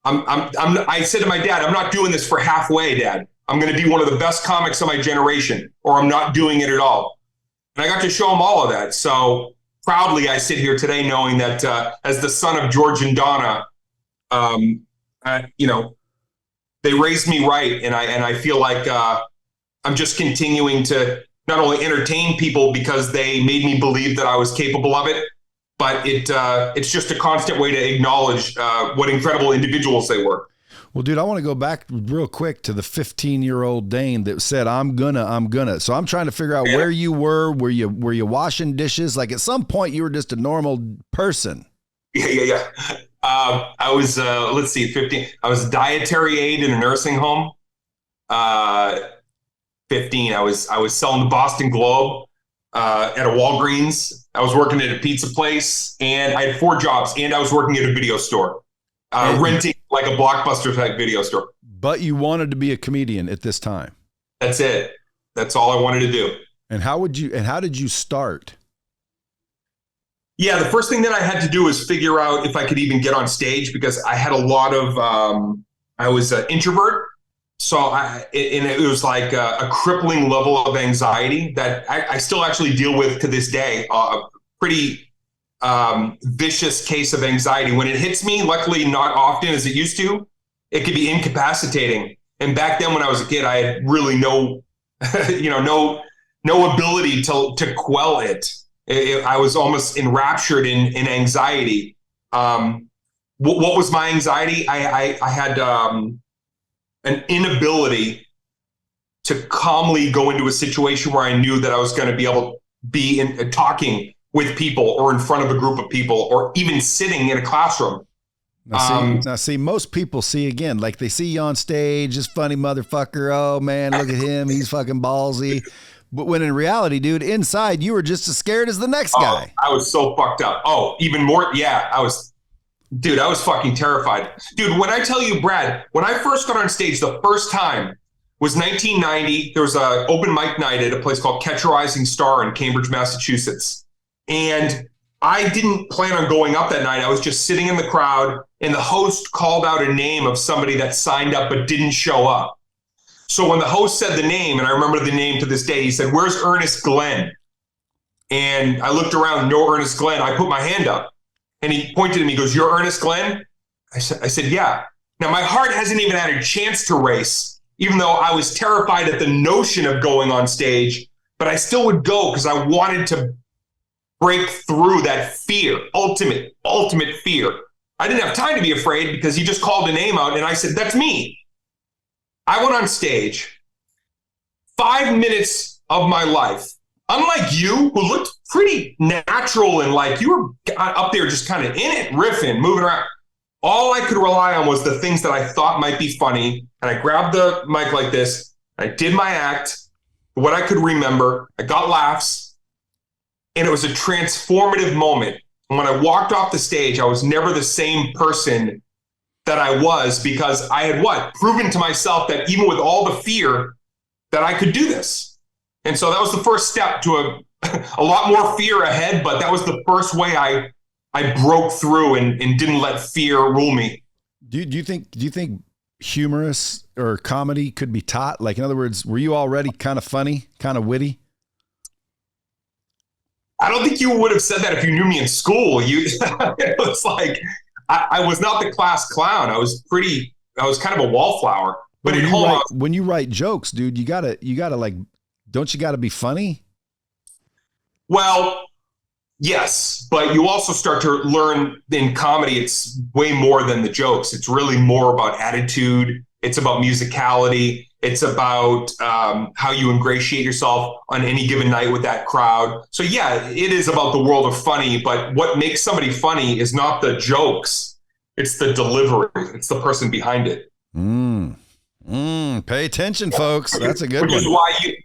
I said to my dad, I'm not doing this for halfway, Dad. I'm going to be one of the best comics of my generation, or I'm not doing it at all. And I got to show him all of that. So proudly, I sit here today knowing that as the son of George and Donna, they raised me right. And I feel like I'm just continuing to not only entertain people because they made me believe that I was capable of it, but it's just a constant way to acknowledge what incredible individuals they were. Well, dude, I want to go back real quick to the 15-year-old Dane that said, I'm gonna. So I'm trying to figure out where you were. Were you washing dishes? Like at some point you were just a normal person. Yeah. I was, 15. I was a dietary aide in a nursing home. 15. I was selling the Boston Globe at a Walgreens. I was working at a pizza place, and I had 4 jobs, and I was working at a video store. Renting like a Blockbuster type video store. But you wanted to be a comedian at this time. That's it. That's all I wanted to do. And how did you start? Yeah, the first thing that I had to do was figure out if I could even get on stage because I had a lot of, I was an introvert. So it was like a crippling level of anxiety that I still actually deal with to this day. Pretty vicious case of anxiety. When it hits me, luckily not often as it used to, it could be incapacitating. And back then when I was a kid, I had really no ability to quell it. I was almost enraptured in anxiety. What was my anxiety? I had an inability to calmly go into a situation where I knew that I was going to be able to be talking with people or in front of a group of people or even sitting in a classroom. Now see, most people see again, like they see you on stage, this funny motherfucker. Oh man, look at him. He's fucking ballsy. But when in reality, dude, inside you were just as scared as the next guy. I was so fucked up. Oh, even more. Yeah, I was fucking terrified. Dude, when I tell you, Brad, when I first got on stage the first time was 1990. There was an open mic night at a place called Catch a Rising Star in Cambridge, Massachusetts. And I didn't plan on going up that night. I was just sitting in the crowd, and the host called out a name of somebody that signed up but didn't show up. So when the host said the name, and I remember the name to this day, he said, "Where's Ernest Glenn?" And I looked around, no Ernest Glenn. I put my hand up, and he pointed at me, he goes, "You're Ernest Glenn?" I said, "Yeah." Now, my heart hasn't even had a chance to race, even though I was terrified at the notion of going on stage, but I still would go because I wanted to break through that fear, ultimate fear. I didn't have time to be afraid because he just called a name out, and I said, "That's me." I went on stage, 5 minutes of my life, unlike you, who looked pretty natural and like you were up there just kind of in it, riffing, moving around. All I could rely on was the things that I thought might be funny. And I grabbed the mic like this. I did my act, what I could remember. I got laughs. And it was a transformative moment. And when I walked off the stage, I was never the same person that I was, because I had proven to myself that even with all the fear that I could do this. And so that was the first step to a lot more fear ahead, but that was the first way I broke through and didn't let fear rule me. Do you think humorous or comedy could be taught? Like, in other words, were you already kind of funny, kind of witty? I don't think you would have said that if you knew me in school. It was like, I was not the class clown. I was kind of a wallflower. But when you write jokes, dude, you gotta like, don't you gotta be funny? Well, yes, but you also start to learn in comedy, it's way more than the jokes. It's really more about attitude. It's about musicality. It's about how you ingratiate yourself on any given night with that crowd. So yeah, it is about the world of funny, but what makes somebody funny is not the jokes. It's the delivery. It's the person behind it. Pay attention, folks. That's a good one.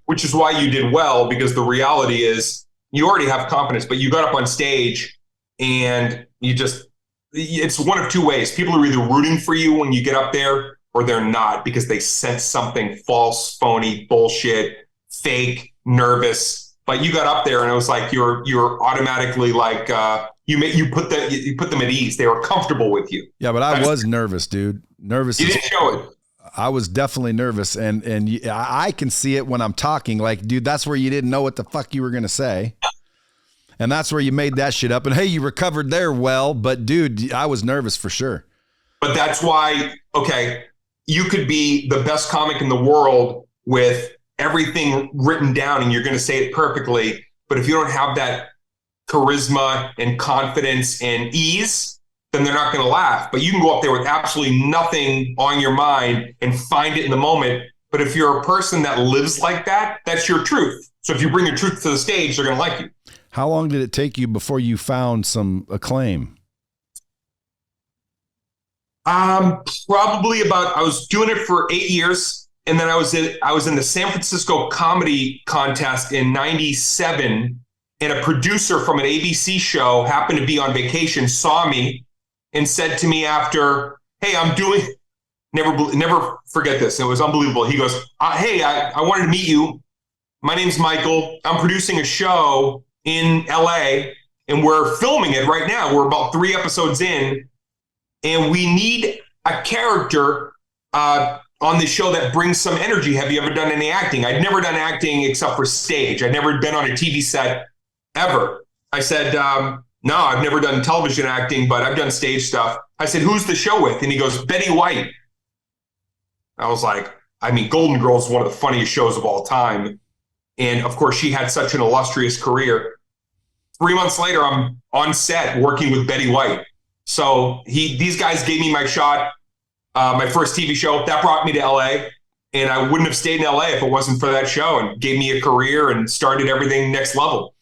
Which is why you did well, because the reality is you already have confidence, but you got up on stage and it's one of two ways. People are either rooting for you when you get up there, or they're not, because they sense something false, phony, bullshit, fake, nervous. But you got up there and it was like you're automatically like you put them at ease. They were comfortable with you. Yeah, but I was nervous, dude. Nervous. You didn't show it. I was definitely nervous, and I can see it when I'm talking. Like, dude, that's where you didn't know what the fuck you were gonna say, and that's where you made that shit up. And hey, you recovered there well, but dude, I was nervous for sure. But that's why, okay, you could be the best comic in the world with everything written down and you're going to say it perfectly. But if you don't have that charisma and confidence and ease, then they're not going to laugh. But you can go up there with absolutely nothing on your mind and find it in the moment. But if you're a person that lives like that, that's your truth. So if you bring your truth to the stage, they're going to like you. How long did it take you before you found some acclaim? Probably I was doing it for 8 years. And then I was in the San Francisco comedy contest in 97. And a producer from an ABC show happened to be on vacation, saw me and said to me after, "Hey, I'm doing," never forget this. It was unbelievable. He goes, "Hey, I wanted to meet you. My name's Michael. I'm producing a show in LA and we're filming it right now. We're about 3 episodes in. And we need a character on the show that brings some energy. Have you ever done any acting?" I'd never done acting except for stage. I'd never been on a TV set ever. I said, "No, I've never done television acting, but I've done stage stuff." I said, "Who's the show with?" And he goes, "Betty White." I was like, Golden Girls is one of the funniest shows of all time. And of course, she had such an illustrious career. 3 months later, I'm on set working with Betty White. So these guys gave me my shot, my first TV show. That brought me to LA, and I wouldn't have stayed in LA if it wasn't for that show, and gave me a career and started everything next level.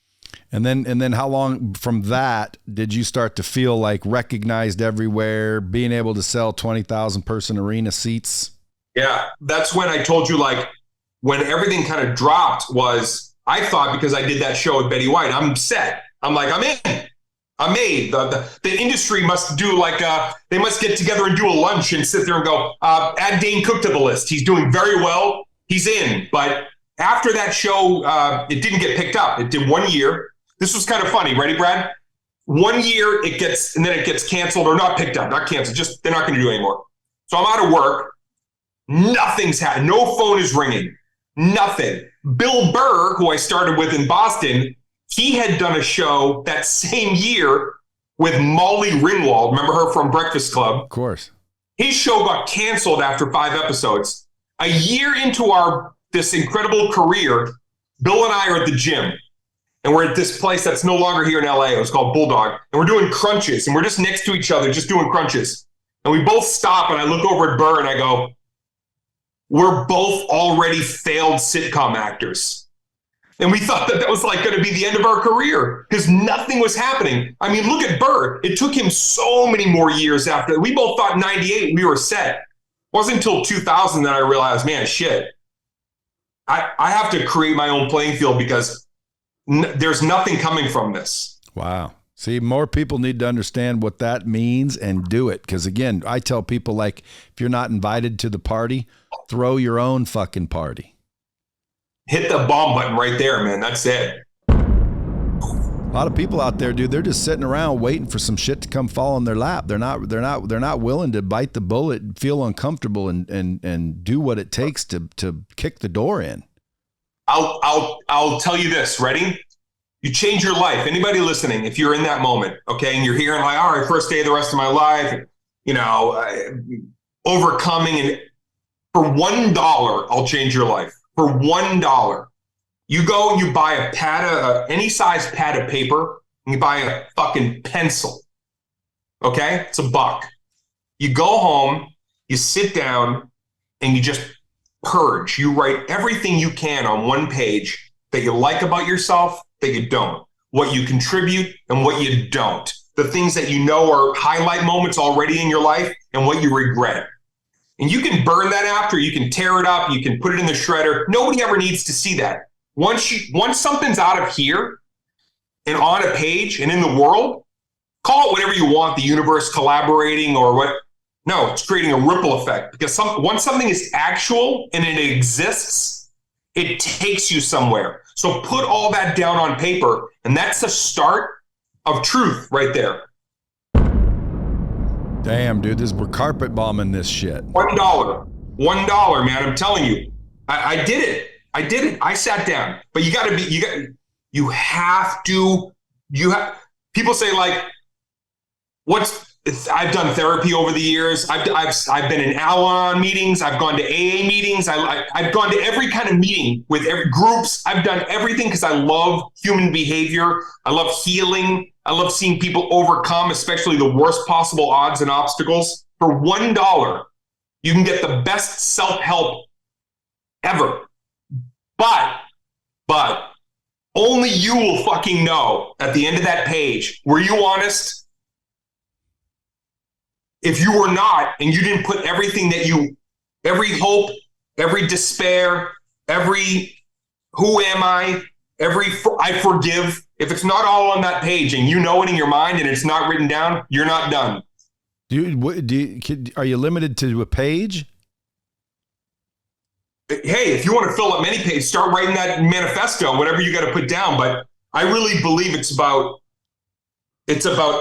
And then how long from that did you start to feel like recognized everywhere, being able to sell 20,000 person arena seats? Yeah, that's when I told you, like, when everything kind of dropped was, I thought because I did that show with Betty White, I'm set. I'm like, I'm in. I'm made. The industry must do like, they must get together and do a lunch and sit there and go, add Dane Cook to the list. He's doing very well. He's in. But after that show, it didn't get picked up. It did 1 year. This was kind of funny. Ready, Brad? 1 year it gets, and then it gets canceled or not picked up, not canceled. Just, they're not going to do it anymore. So I'm out of work. Nothing's happening. No phone is ringing. Nothing. Bill Burr, who I started with in Boston, he had done a show that same year with Molly Ringwald. Remember her from Breakfast Club? Of course. His show got canceled after 5 episodes. A year into this incredible career, Bill and I are at the gym. And we're at this place that's no longer here in LA. It was called Bulldog. And we're doing crunches. And we're just next to each other, just doing crunches. And we both stop, and I look over at Burr and I go, we're both already failed sitcom actors. And we thought that was like going to be the end of our career because nothing was happening. I mean, look at Burr. It took him so many more years after. We both thought 98 we were set. It wasn't until 2000 that I realized, man, shit. I have to create my own playing field because there's nothing coming from this. Wow. See, more people need to understand what that means and do it. Because again, I tell people, like, if you're not invited to the party, throw your own fucking party. Hit the bomb button right there, man. That's it. A lot of people out there, dude, they're just sitting around waiting for some shit to come fall in their lap. They're not willing to bite the bullet, feel uncomfortable, and do what it takes to kick the door in. I'll tell you this. Ready? You change your life. Anybody listening, if you're in that moment, okay, and you're here and like, all right, first day of the rest of my life, you know, overcoming, and for $1, I'll change your life. For $1, you go and you buy a pad, any size pad of paper, and you buy a fucking pencil. Okay, it's $1. You go home, you sit down, and you just purge. You write everything you can on one page that you like about yourself, that you don't, what you contribute and what you don't, the things that you know are highlight moments already in your life and what you regret. And you can burn that after, you can tear it up, you can put it in the shredder. Nobody ever needs to see that. Once something's out of here and on a page and in the world, call it whatever you want, the universe collaborating or what. No, it's creating a ripple effect because once something is actual and it exists, it takes you somewhere. So put all that down on paper, and that's the start of truth right there. Damn, dude, we're carpet bombing this shit. $1, man. I'm telling you, I did it. I sat down, but you have to. People say like, I've done therapy over the years. I've been in Al-Anon meetings. I've gone to AA meetings. I've gone to every kind of meeting with every groups. I've done everything because I love human behavior. I love healing. I love seeing people overcome, especially the worst possible odds and obstacles. For $1, you can get the best self-help ever. But only you will fucking know at the end of that page, were you honest? If you were not, and you didn't put everything every hope, every despair, every who am I, I forgive, if it's not all on that page and you know it in your mind and it's not written down, you're not done. Are you limited to a page? Hey, if you want to fill up many pages, start writing that manifesto, whatever you got to put down. But I really believe it's about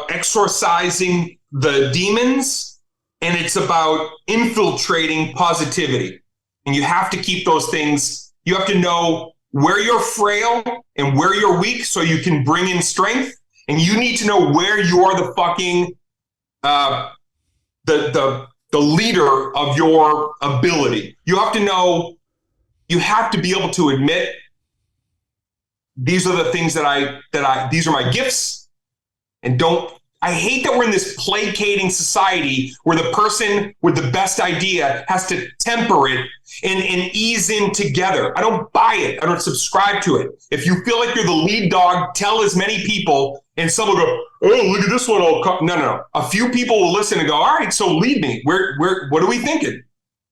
exorcising the demons, and it's about infiltrating positivity. And you have to keep those things. You have to know where you're frail and where you're weak so you can bring in strength. And you need to know where you're the fucking the leader of your ability. You have to know, you have to be able to admit these are the things that these are my gifts, and don't I hate that we're in this placating society where the person with the best idea has to temper it and ease in together. I don't buy it. I don't subscribe to it. If you feel like you're the lead dog, tell as many people, and some will go, oh, look at this one. No. A few people will listen and go, all right, so lead me. What are we thinking?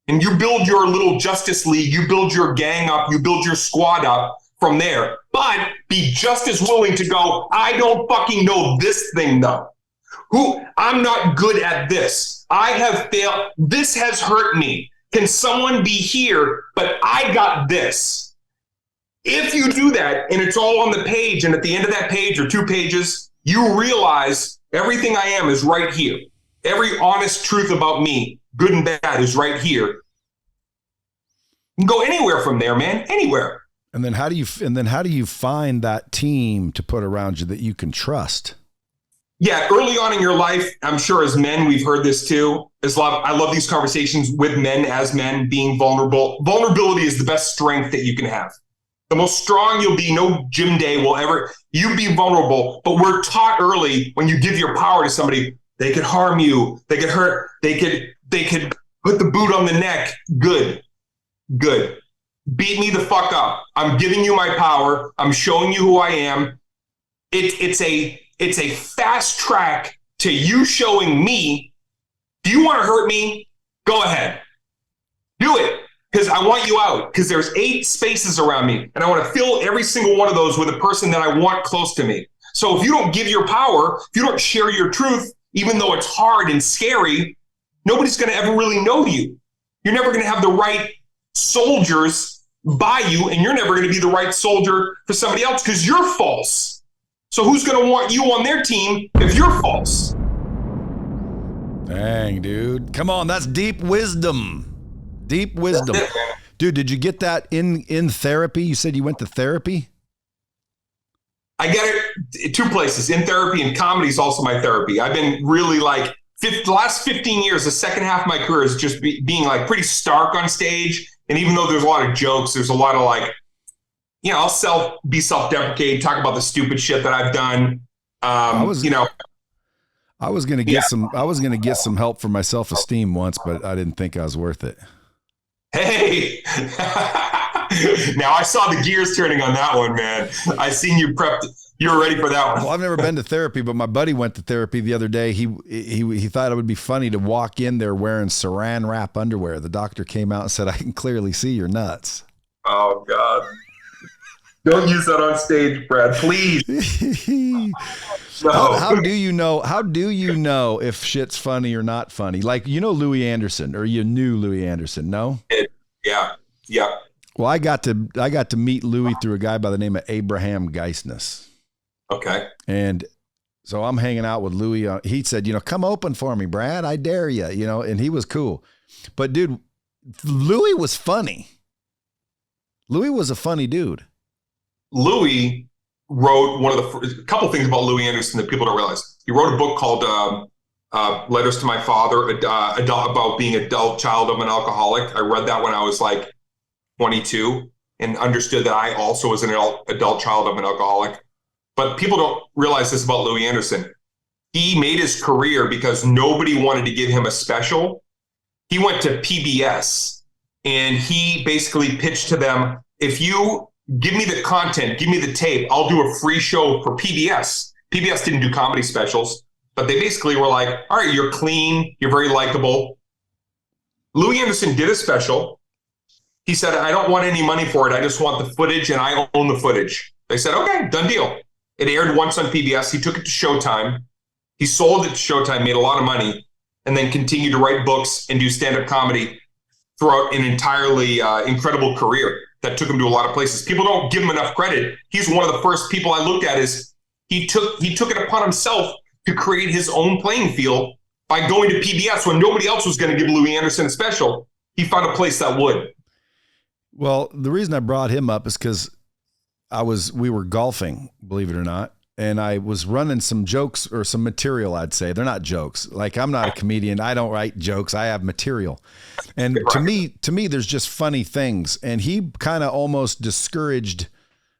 And you build your little Justice League, you build your gang up, you build your squad up from there. But be just as willing to go, I don't fucking know this thing though. I'm not good at this. I have failed. This has hurt me. Can someone be here? But I got this. If you do that and it's all on the page, and at the end of that page or 2 pages, you realize everything I am is right here. Every honest truth about me, good and bad, is right here. You can go anywhere from there, man. Anywhere. And then how do you find that team to put around you that you can trust? Yeah, early on in your life, I'm sure as men, we've heard this too. I love these conversations with men as men, being vulnerable. Vulnerability is the best strength that you can have. The most strong you'll be, no gym day will ever, you be vulnerable. But we're taught early, when you give your power to somebody, they could harm you, they could hurt, they could put the boot on the neck. Good. Beat me the fuck up. I'm giving you my power. I'm showing you who I am. It's a fast track to you showing me, do you want to hurt me? Go ahead. Do it. Because I want you out. Because there's 8 spaces around me. And I want to fill every single one of those with a person that I want close to me. So if you don't give your power, if you don't share your truth, even though it's hard and scary, nobody's going to ever really know you. You're never going to have the right soldiers by you. And you're never going to be the right soldier for somebody else because you're false. So who's going to want you on their team if you're false? Dang, dude. Come on, that's deep wisdom. Deep wisdom. That's it, man. Dude, did you get that in therapy? You said you went to therapy? I get it 2 places, in therapy, and comedy is also my therapy. I've been really the last 15 years, the second half of my career is just being like pretty stark on stage. And even though there's a lot of jokes, there's a lot of I'll be self-deprecating, talk about the stupid shit that I've done. I was going to get some help for my self-esteem once, but I didn't think I was worth it. Hey, now I saw the gears turning on that one, man. I seen you prepped. You were ready for that one. Well, I've never been to therapy, but my buddy went to therapy the other day. He thought it would be funny to walk in there wearing saran wrap underwear. The doctor came out and said, I can clearly see your nuts. Oh, God. Don't use that on stage, Brad, please. No. How do you know if shit's funny or not funny? Like, Louie Anderson, or you knew Louie Anderson, no? Yeah. Well, I got to meet Louie through a guy by the name of Abraham Geisness. Okay. And so I'm hanging out with Louie. He said, come open for me, Brad. I dare you, and he was cool. But dude, Louie was funny. Louie was a funny dude. Louie wrote a couple things about Louie Anderson that people don't realize. He wrote a book called Letters to My Father, about being adult child of an alcoholic. I read that when I was like 22 and understood that I also was an adult child of an alcoholic. But people don't realize this about Louie Anderson. He made his career because nobody wanted to give him a special. He went to PBS and he basically pitched to them, if you give me the content, give me the tape, I'll do a free show for PBS. PBS didn't do comedy specials, but they basically were like, all right, you're clean, you're very likable. Louie Anderson did a special. He said, I don't want any money for it. I just want the footage and I own the footage. They said, okay, done deal. It aired once on PBS. He took it to Showtime. He sold it to Showtime, made a lot of money, and then continued to write books and do stand-up comedy throughout an entirely incredible career that took him to a lot of places. People don't give him enough credit. He's one of the first people I looked at is he took it upon himself to create his own playing field by going to PBS when nobody else was going to give Louie Anderson a special. He found a place that would. Well, the reason I brought him up is because we were golfing, believe it or not. And I was running some jokes or some material, I'd say. They're not jokes. Like, I'm not a comedian. I don't write jokes. I have material. And to me, there's just funny things. And he kind of almost discouraged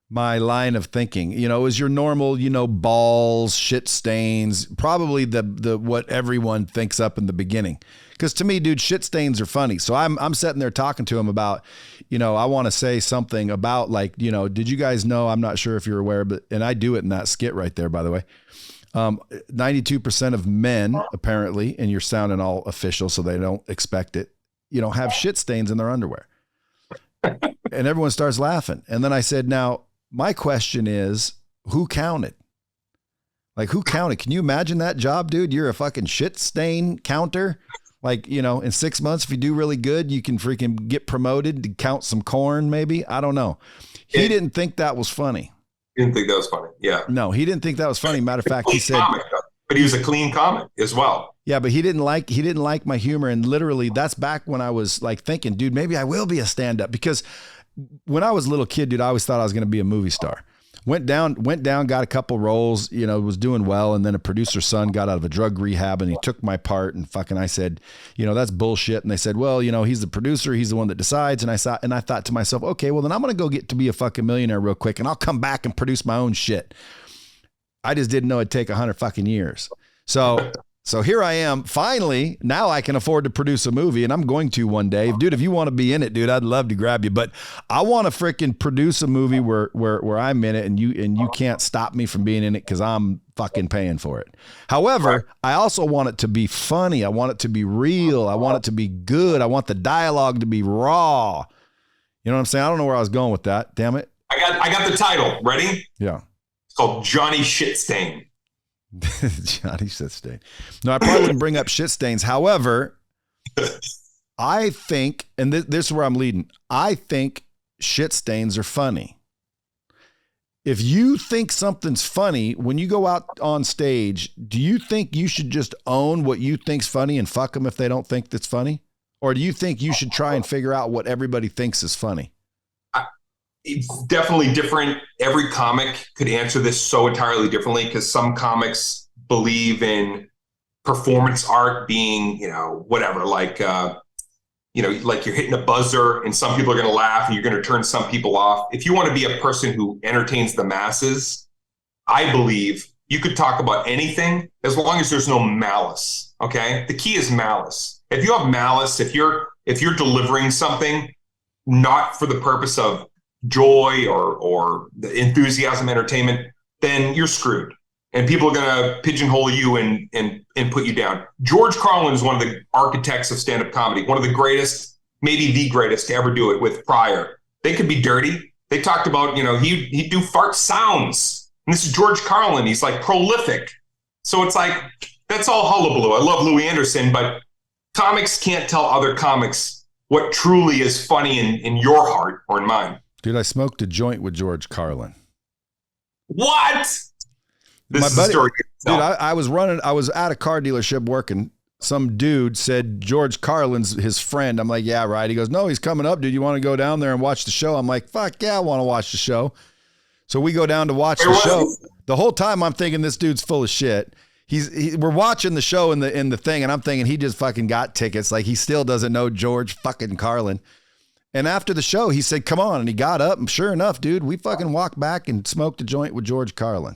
my line of thinking. You know, is your normal, you know, balls, shit stains, probably the what everyone thinks up in the beginning. Because to me, dude, shit stains are funny. So I'm sitting there talking to him about, you know, I want to say something about, like, you know, did you guys know, I'm not sure if you're aware, but, and I do it in that skit right there, by the way. 92% of men, apparently, and you're sounding all official, so they don't expect it, you know, have shit stains in their underwear. And everyone starts laughing. And then I said, now, my question is, who counted? Like, who counted? Can you imagine that job, dude? You're a fucking shit stain counter. Like, you know, in 6 months, if you do really good, you can freaking get promoted to count some corn, maybe. I don't know. He didn't think that was funny. Didn't think that was funny. Yeah. No, he didn't think that was funny. Matter of fact, he said, but he was a clean comic as well. Yeah, but he didn't like my humor. And literally, that's back when I was like thinking, dude, maybe I will be a stand-up. Because when I was a little kid, dude, I always thought I was going to be a movie star. Went down, got a couple roles, you know, was doing well. And then a producer's son got out of a drug rehab and he took my part, and fucking, I said, you know, that's bullshit. And they said, well, you know, he's the producer. He's the one that decides. And I thought to myself, okay, well then I'm going to go get to be a fucking millionaire real quick, and I'll come back and produce my own shit. I just didn't know it'd take 100 fucking years. So here I am. Finally, now I can afford to produce a movie, and I'm going to one day. Dude, if you want to be in it, dude, I'd love to grab you. But I want to freaking produce a movie where I'm in it, and you can't stop me from being in it because I'm fucking paying for it. However, I also want it to be funny. I want it to be real. I want it to be good. I want the dialogue to be raw. You know what I'm saying? I don't know where I was going with that. Damn it. I got the title. Ready? Yeah. It's called Johnny Shitstain. Johnny shit stain. No, I probably wouldn't bring up shit stains. However, I think, and this is where I'm leading, I think shit stains are funny. If you think something's funny, when you go out on stage, do you think you should just own what you think's funny and fuck them if they don't think that's funny? Or do you think you should try and figure out what everybody thinks is funny? It's definitely different. Every comic could answer this so entirely differently, because some comics believe in performance art being, you know, whatever, like, you know, like you're hitting a buzzer and some people are going to laugh and you're going to turn some people off. If you want to be a person who entertains the masses, I believe you could talk about anything as long as there's no malice. Okay. The key is malice. If you have malice, if you're delivering something not for the purpose of joy or the enthusiasm, entertainment, then you're screwed. And people are going to pigeonhole you and put you down. George Carlin is one of the architects of stand-up comedy, one of the greatest, maybe the greatest to ever do it with Pryor. They could be dirty. They talked about, you know, he'd do fart sounds. And this is George Carlin. He's like prolific. So it's like, that's all hullabaloo. I love Louie Anderson, but comics can't tell other comics what truly is funny in your heart or in mine. Dude, I smoked a joint with George Carlin. What? This My is buddy, a story. Dude, I was at a car dealership working. Some dude said George Carlin's his friend. I'm like, yeah, right. He goes, no, he's coming up, dude. You want to go down there and watch the show? I'm like, fuck yeah, I want to watch the show. So we go down to watch the show. The whole time I'm thinking this dude's full of shit. We're watching the show in the thing, and I'm thinking he just fucking got tickets. Like, he still doesn't know George fucking Carlin. And after the show, he said, come on. And he got up, and sure enough, dude, we fucking walked back and smoked a joint with George Carlin.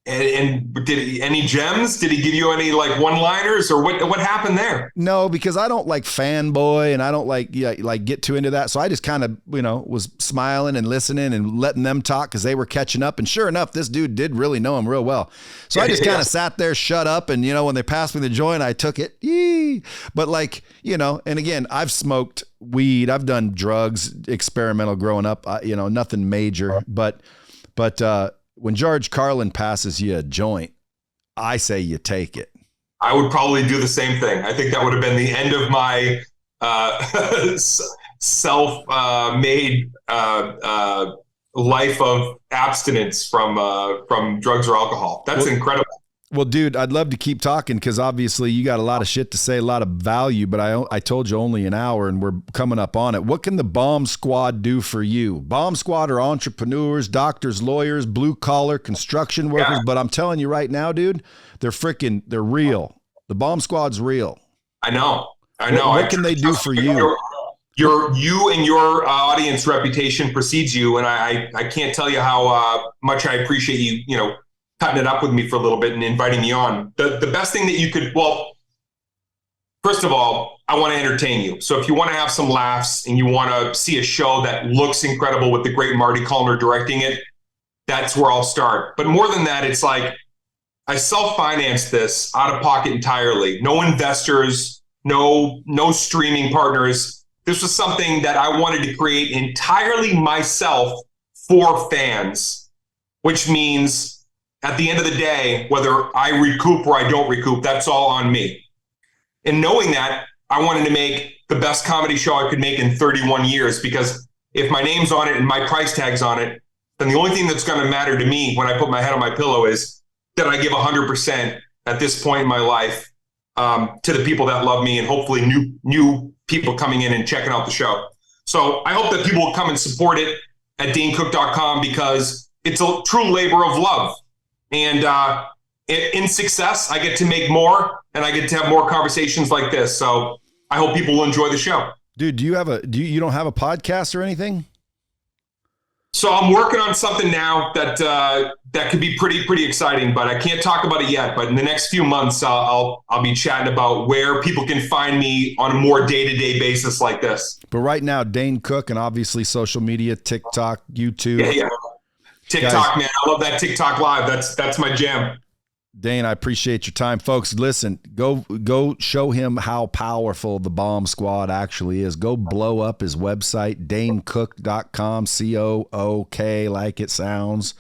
And did he, any gems? Did he give you any like one-liners, or what happened there? No, because I don't like fanboy, and I don't like get too into that. So I just kind of, you know, was smiling and listening and letting them talk because they were catching up. And sure enough, this dude did really know him real well. So I just kind of sat there, shut up, and, you know, when they passed me the joint, I took it. Yee. But, like, you know, and again, I've smoked weed, I've done drugs, experimental growing up. You know, nothing major, but when George Carlin passes you a joint, I say you take it. I would probably do the same thing. I think that would have been the end of my self-made life of abstinence from drugs or alcohol. That's incredible. Well, dude, I'd love to keep talking because obviously you got a lot of shit to say, a lot of value, but I told you only an hour and we're coming up on it. What can the Bomb Squad do for you? Bomb Squad are entrepreneurs, doctors, lawyers, blue collar, construction workers. Yeah. But I'm telling you right now, dude, they're real. The Bomb Squad's real. I know. What can they do for you? you and your audience reputation precedes you. And I can't tell you how much I appreciate you, cutting it up with me for a little bit and inviting me on. The best thing that you could, first of all, I want to entertain you. So if you want to have some laughs and you want to see a show that looks incredible with the great Marty Callner directing it, that's where I'll start. But more than that, it's like I self-financed this out of pocket entirely. No investors, no streaming partners. This was something that I wanted to create entirely myself for fans, which means at the end of the day, whether I recoup or I don't recoup, that's all on me. And knowing that, I wanted to make the best comedy show I could make in 31 years, because if my name's on it and my price tag's on it, then the only thing that's going to matter to me when I put my head on my pillow is that I give 100% at this point in my life to the people that love me, and hopefully new people coming in and checking out the show. So I hope that people will come and support it at danecook.com, because it's a true labor of love. And in success, I get to make more, and I get to have more conversations like this. So I hope people will enjoy the show. Dude, you don't have a podcast or anything? So I'm working on something now that could be pretty exciting, but I can't talk about it yet. But in the next few months, I'll be chatting about where people can find me on a more day-to-day basis like this. But right now, Dane Cook, and obviously social media, TikTok, YouTube. Yeah. TikTok, guys, man, I love that TikTok live. That's my jam. Dane, I appreciate your time. Folks, listen, go show him how powerful the Bombsquad actually is. Go blow up his website, danecook.com, COOK, like it sounds.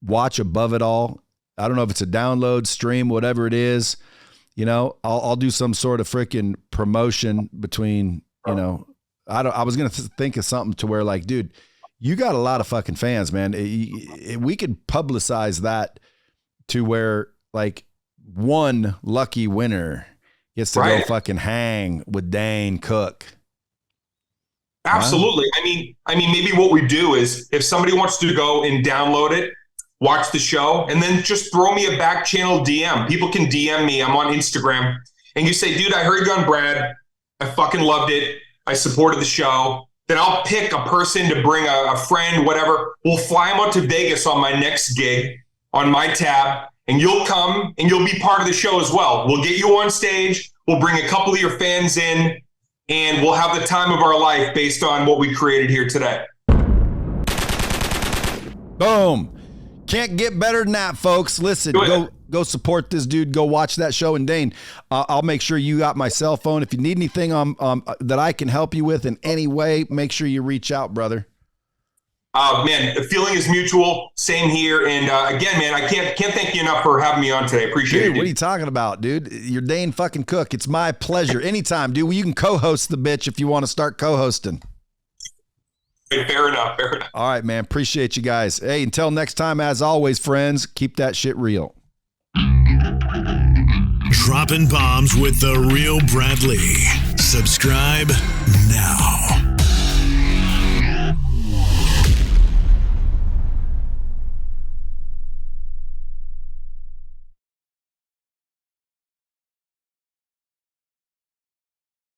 Watch Above It All. I don't know if it's a download, stream, whatever it is. I'll do some sort of freaking promotion between, I was going to think of something to where, like, dude, you got a lot of fucking fans, man. We could publicize that to where, like, one lucky winner gets to go fucking hang with Dane Cook. Absolutely. Huh? I mean, maybe what we do is, if somebody wants to go and download it, watch the show, and then just throw me a back channel DM. People can DM me. I'm on Instagram. And you say, dude, I heard you on Brad. I fucking loved it. I supported the show. Then I'll pick a person to bring a friend, whatever. We'll fly them out to Vegas on my next gig on my tab, and you'll come and you'll be part of the show as well. We'll get you on stage. We'll bring a couple of your fans in, and we'll have the time of our life based on what we created here today. Boom. Can't get better than that, folks. Listen, go support this dude. Go watch that show. And Dane, I'll make sure you got my cell phone. If you need anything that I can help you with in any way, make sure you reach out, brother. Man, the feeling is mutual. Same here. And again, man, I can't thank you enough for having me on today. Appreciate it. Dude, what are you talking about, dude? You're Dane fucking Cook. It's my pleasure. Anytime, dude. You can co-host the bitch if you want to start co-hosting. Fair enough. All right, man. Appreciate you guys. Hey, until next time, as always, friends, keep that shit real. Dropping bombs with the real Brad Lee. Subscribe now.